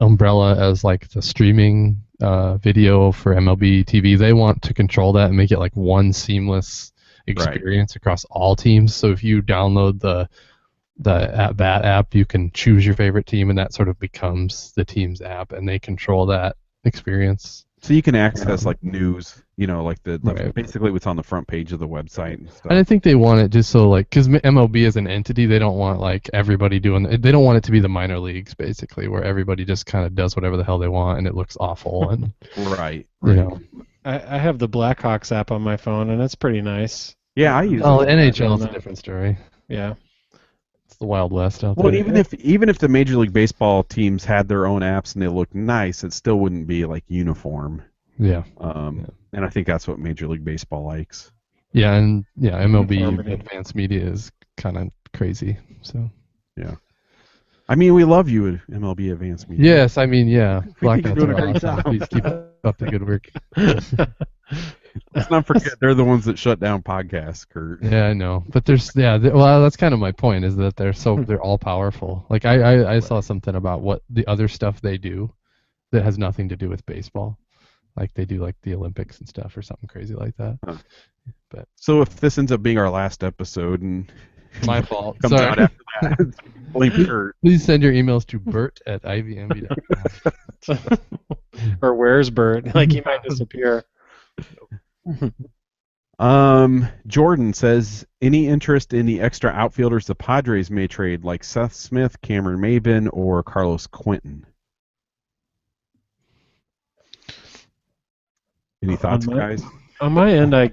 umbrella as like the streaming video for MLB TV. They want to control that and make it like one seamless experience across all teams. So if you download the at-bat app, you can choose your favorite team, and that sort of becomes the team's app, and they control that experience. So you can access like news, like the Right. basically what's on the front page of the website and stuff. And I think they want it just so like, because MLB is an entity, they don't want like everybody doing. They don't want it to be the minor leagues basically, where everybody just kind of does whatever the hell they want, and it looks awful. And Right. you know, I have the Blackhawks app on my phone, and it's pretty nice. Yeah, I use oh, it. NHL is a different story. Yeah. It's the Wild West out Well, there. even if the Major League Baseball teams had their own apps and they looked nice, it still wouldn't be like uniform. Yeah. And I think that's what Major League Baseball likes. Yeah, and MLB Uniformity. Advanced Media is kind of crazy. So. Yeah. I mean, we love you at MLB Advanced Media. Yes, I mean, yeah. We think you're Blackouts doing a are great awesome. job. Please keep up the good work. Let's not forget they're the ones that shut down podcasts, Kurt. Yeah, I know, but well, that's kind of my point, is that they're all powerful. Like I saw something about what the other stuff they do that has nothing to do with baseball, like they do like the Olympics and stuff or something crazy like that. Huh. But So if this ends up being our last episode and my fault. comes out Sorry. after that, blame Kurt. Please send your emails to bert@ivmb.com. Or where's Bert? Like he might disappear. Jordan says, any interest in the extra outfielders the Padres may trade, like Seth Smith, Cameron Maybin, or Carlos Quentin? Any thoughts, guys? On my end, I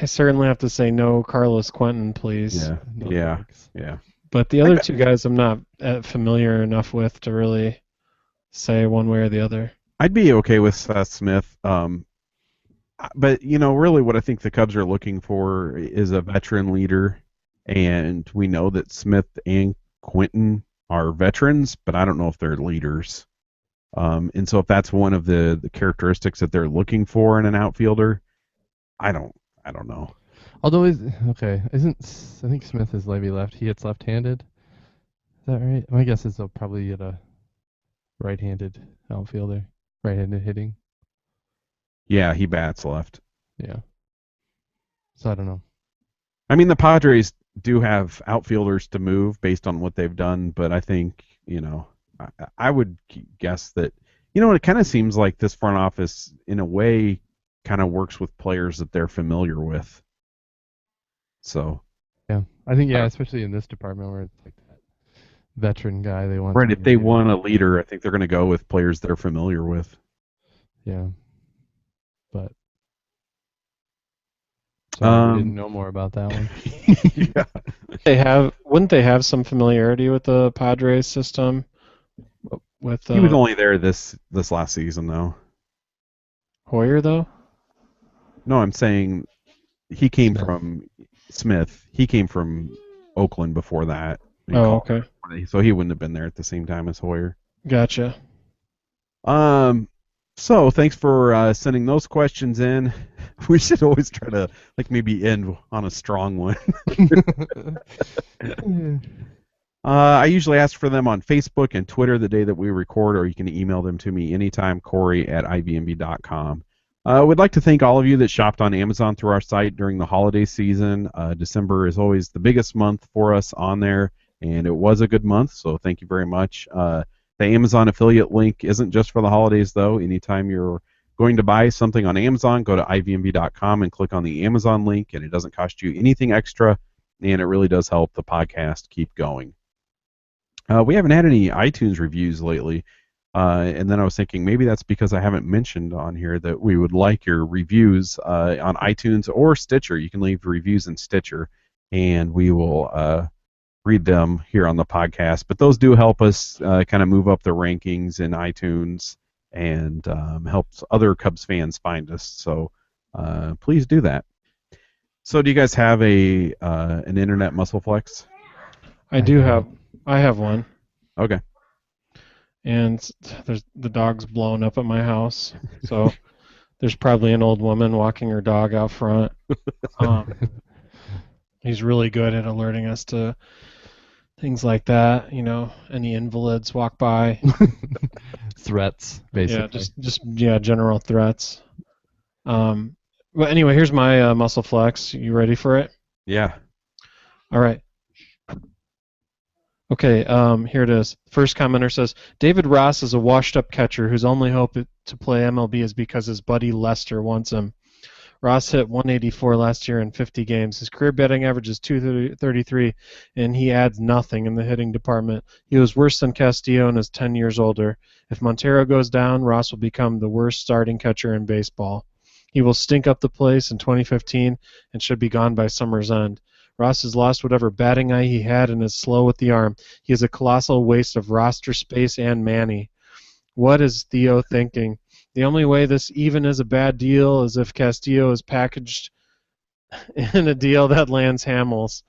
certainly have to say no, Carlos Quentin, please. Yeah, No yeah, thanks. yeah. But the other two guys, I'm not familiar enough with to really say one way or the other. I'd be okay with Seth Smith. But really, what I think the Cubs are looking for is a veteran leader, and we know that Smith and Quentin are veterans, but I don't know if they're leaders. And so, if that's one of the characteristics that they're looking for in an outfielder, I don't know. Although I think Smith is maybe he hits left-handed. Is that right? My guess is they'll probably get a right-handed outfielder, right-handed hitting. Yeah, he bats left. Yeah. So I don't know. I mean, the Padres do have outfielders to move based on what they've done, but I think, I would guess that, it kind of seems like this front office, in a way, kind of works with players that they're familiar with. So. Yeah, I think especially in this department where it's like that veteran guy they want. Right, if they want a leader, I think they're going to go with players they're familiar with. Yeah. But. Sorry, we didn't know more about that one. Yeah. Wouldn't they have some familiarity with the Padres system? With He was only there this last season, though. Hoyer, though? No, I'm saying he came from Smith. He came from Oakland before that. Oh, okay. So he wouldn't have been there at the same time as Hoyer. Gotcha. So thanks for sending those questions in. We should always try to maybe end on a strong one. I usually ask for them on Facebook and Twitter the day that we record, or you can email them to me anytime, Corey@ivmb.com. We'd like to thank all of you that shopped on Amazon through our site during the holiday season. December is always the biggest month for us on there, and it was a good month, so thank you very much. The Amazon affiliate link isn't just for the holidays, though. Anytime you're going to buy something on Amazon, go to ivmb.com and click on the Amazon link, and it doesn't cost you anything extra, and it really does help the podcast keep going. We haven't had any iTunes reviews lately, and then I was thinking maybe that's because I haven't mentioned on here that we would like your reviews on iTunes or Stitcher. You can leave reviews in Stitcher, and we will read them here on the podcast. But those do help us kind of move up the rankings in iTunes and helps other Cubs fans find us. So please do that. So do you guys have an internet muscle flex? I have one. Okay. And the dog's blown up at my house, so there's probably an old woman walking her dog out front. He's really good at alerting us to things like that. Any invalids walk by. Threats, basically. Yeah, just general threats. But anyway, here's my muscle flex. You ready for it? Yeah. All right. Okay, here it is. First commenter says, David Ross is a washed-up catcher whose only hope to play MLB is because his buddy Lester wants him. Ross hit 184 last year in 50 games. His career batting average is 233, and he adds nothing in the hitting department. He was worse than Castillo and is 10 years older. If Montero goes down, Ross will become the worst starting catcher in baseball. He will stink up the place in 2015 and should be gone by summer's end. Ross has lost whatever batting eye he had and is slow with the arm. He is a colossal waste of roster space and Manny. What is Theo thinking? The only way this even is a bad deal is if Castillo is packaged in a deal that lands Hamels.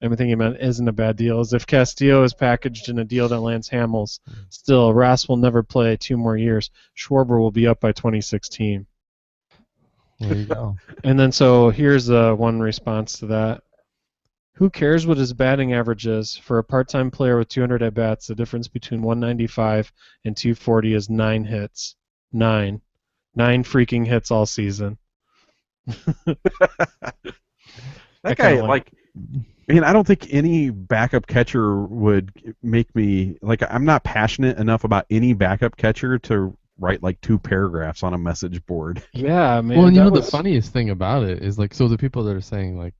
Everything he meant isn't a bad deal. Is if Castillo is packaged in a deal that lands Hamels. Still, Ross will never play 2 more years. Schwarber will be up by 2016. There you go. And then so here's one response to that. Who cares what his batting average is? For a part-time player with 200 at-bats, the difference between 195 and 240 is 9 hits. 9 freaking hits all season. That guy, I don't think any backup catcher would make me, I'm not passionate enough about any backup catcher to write 2 paragraphs on a message board. Yeah, man. Well, and the funniest thing about it is, so the people that are saying,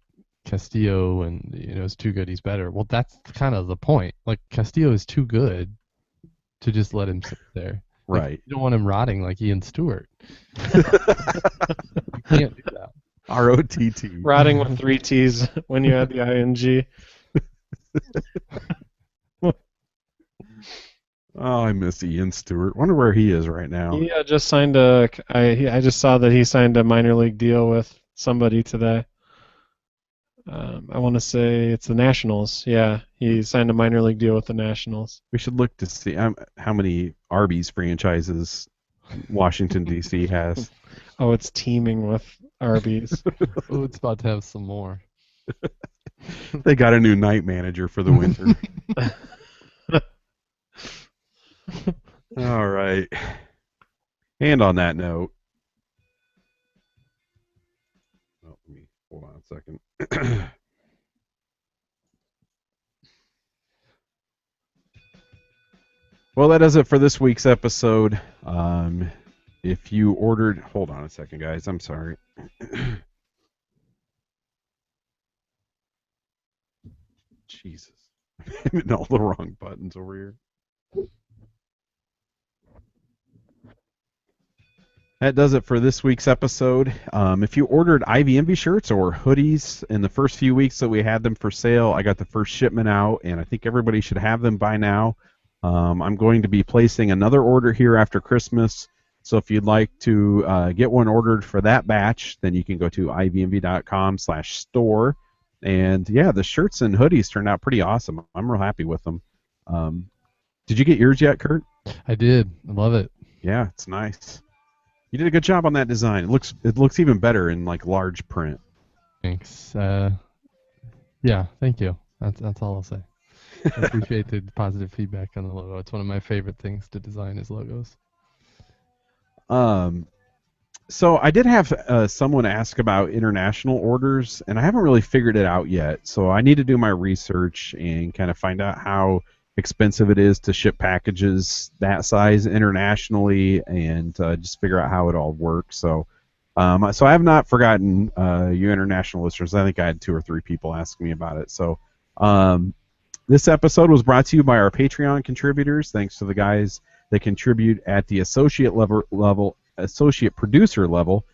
Castillo and is too good, he's better. Well, that's kind of the point. Castillo is too good to just let him sit there. Right. You don't want him rotting like Ian Stewart. You can't do that. ROTT. Rotting with 3 T's when you add the ing. Oh, I miss Ian Stewart. Wonder where he is right now. He just signed I just saw that he signed a minor league deal with somebody today. I want to say it's the Nationals. Yeah, he signed a minor league deal with the Nationals. We should look to see how many Arby's franchises Washington, D.C. has. Oh, it's teeming with Arby's. Oh, it's about to have some more. They got a new night manager for the winter. All right. And on that note, hold on a second. Well, that does it for this week's episode. If you ordered... Hold on a second, guys. I'm sorry. Jesus. I'm hitting all the wrong buttons over here. That does it for this week's episode. If you ordered IVMB shirts or hoodies in the first few weeks that we had them for sale, I got the first shipment out, and I think everybody should have them by now. I'm going to be placing another order here after Christmas, so if you'd like to get one ordered for that batch, then you can go to ivmb.com/store. And yeah, the shirts and hoodies turned out pretty awesome. I'm real happy with them. Did you get yours yet, Kurt? I did. I love it. Yeah, it's nice. You did a good job on that design. It looks even better in large print. Thanks. Yeah, thank you. That's all I'll say. I appreciate the positive feedback on the logo. It's one of my favorite things to design is logos. So I did have someone ask about international orders, and I haven't really figured it out yet. So I need to do my research and kind of find out how expensive it is to ship packages that size internationally, and just figure out how it all works. So I have not forgotten you international listeners. I think I had 2 or 3 people asking me about it. So this episode was brought to you by our Patreon contributors. Thanks to the guys that contribute at the associate producer level,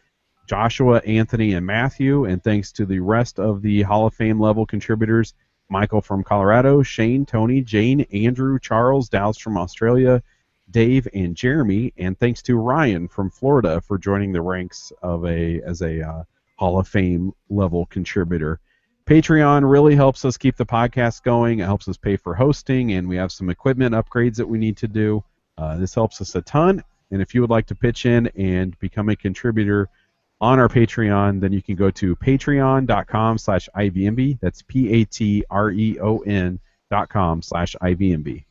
Joshua, Anthony, and Matthew, and thanks to the rest of the Hall of Fame level contributors, Michael from Colorado, Shane, Tony, Jane, Andrew, Charles, Dallas from Australia, Dave, and Jeremy, and thanks to Ryan from Florida for joining the ranks as a Hall of Fame level contributor. Patreon really helps us keep the podcast going. It helps us pay for hosting, and we have some equipment upgrades that we need to do. This helps us a ton. And if you would like to pitch in and become a contributor on our Patreon, then you can go to patreon.com/IVMB. That's patreon.com/IVMB.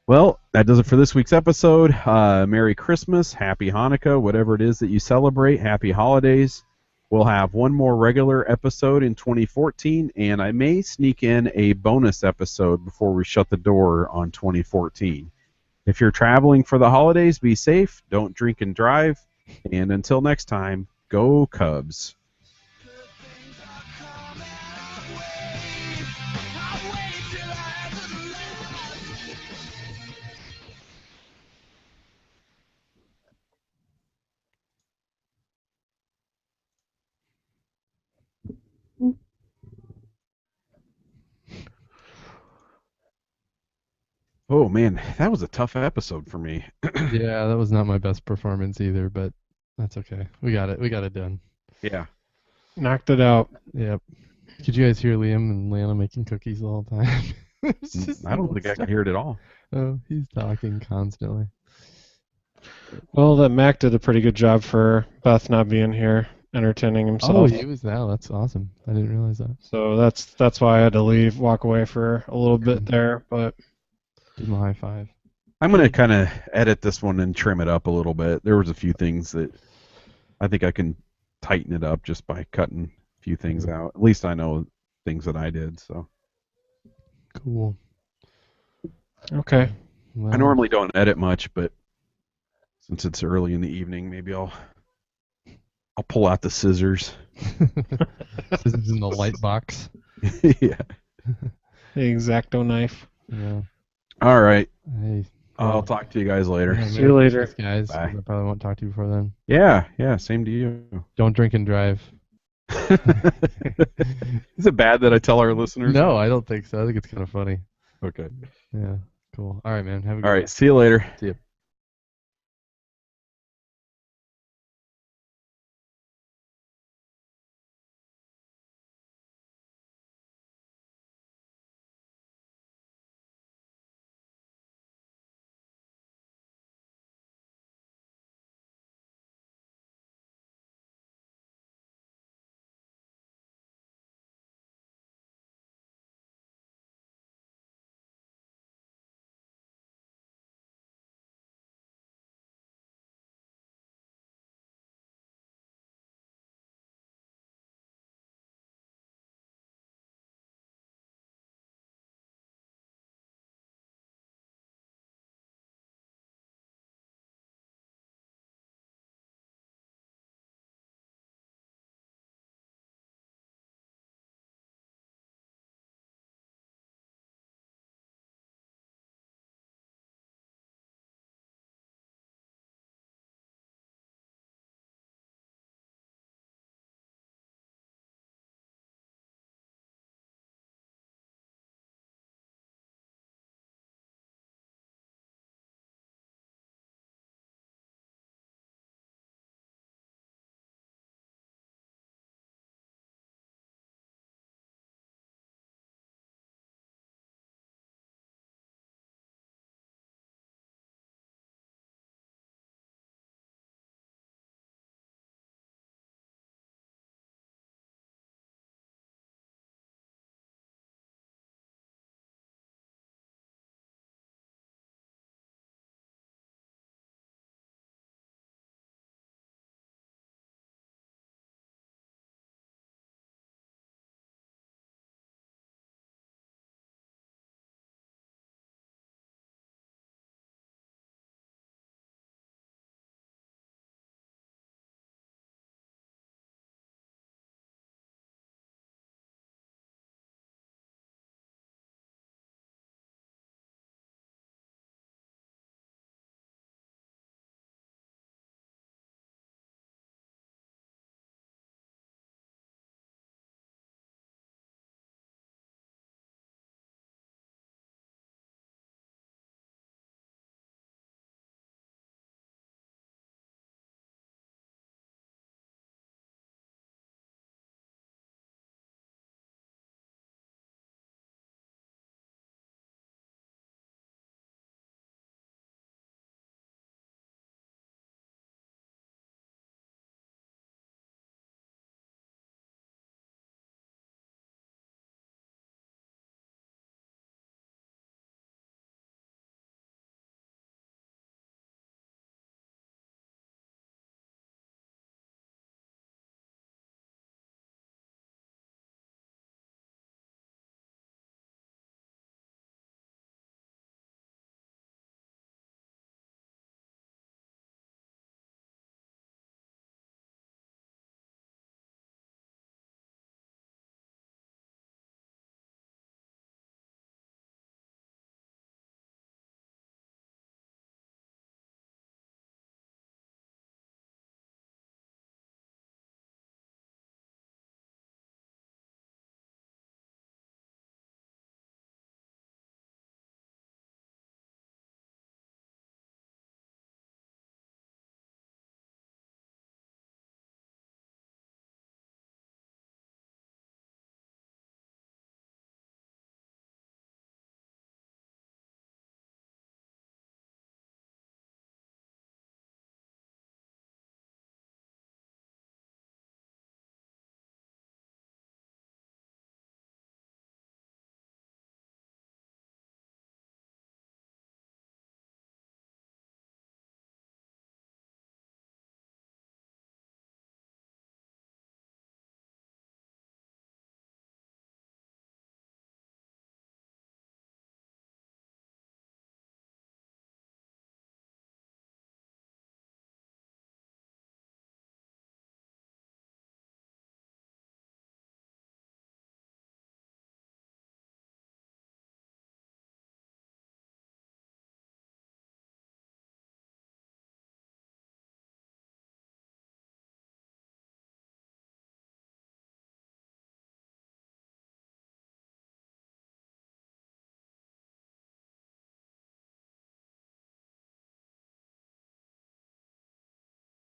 Well, that does it for this week's episode. Merry Christmas, Happy Hanukkah, whatever it is that you celebrate. Happy holidays. We'll have one more regular episode in 2014, and I may sneak in a bonus episode before we shut the door on 2014. If you're traveling for the holidays, be safe, don't drink and drive, and until next time, go Cubs. Oh man, that was a tough episode for me. Yeah, that was not my best performance either, but that's okay. We got it. We got it done. Yeah. Knocked it out. Yep. Could you guys hear Liam and Lana making cookies the whole time? I don't think I can hear it at all. Oh, he's talking constantly. Well, that Mac did a pretty good job for Beth not being here, entertaining Oh, himself. he was now. That's awesome. I didn't realize that. So that's why I had to walk away for a little bit there. But Give him a high five. I'm going to kind of edit this one and trim it up a little bit. There was a few things that I think I can tighten it up just by cutting a few things out. At least I know things that I did. So Cool. okay. Well, I normally don't edit much, but since it's early in the evening, maybe I'll pull out the scissors. Scissors in the light box. Yeah. The X-Acto knife. Yeah. All right. Hey. I'll talk to you guys later. Yeah, See Merry you later. Christmas, guys. Bye. I probably won't talk to you before then. Yeah. Same to you. Don't drink and drive. Is it bad that I tell our listeners? No, I don't think so. I think it's kind of funny. Okay. Yeah. Cool. All right, man. Have a good All one. right. See you later. See ya.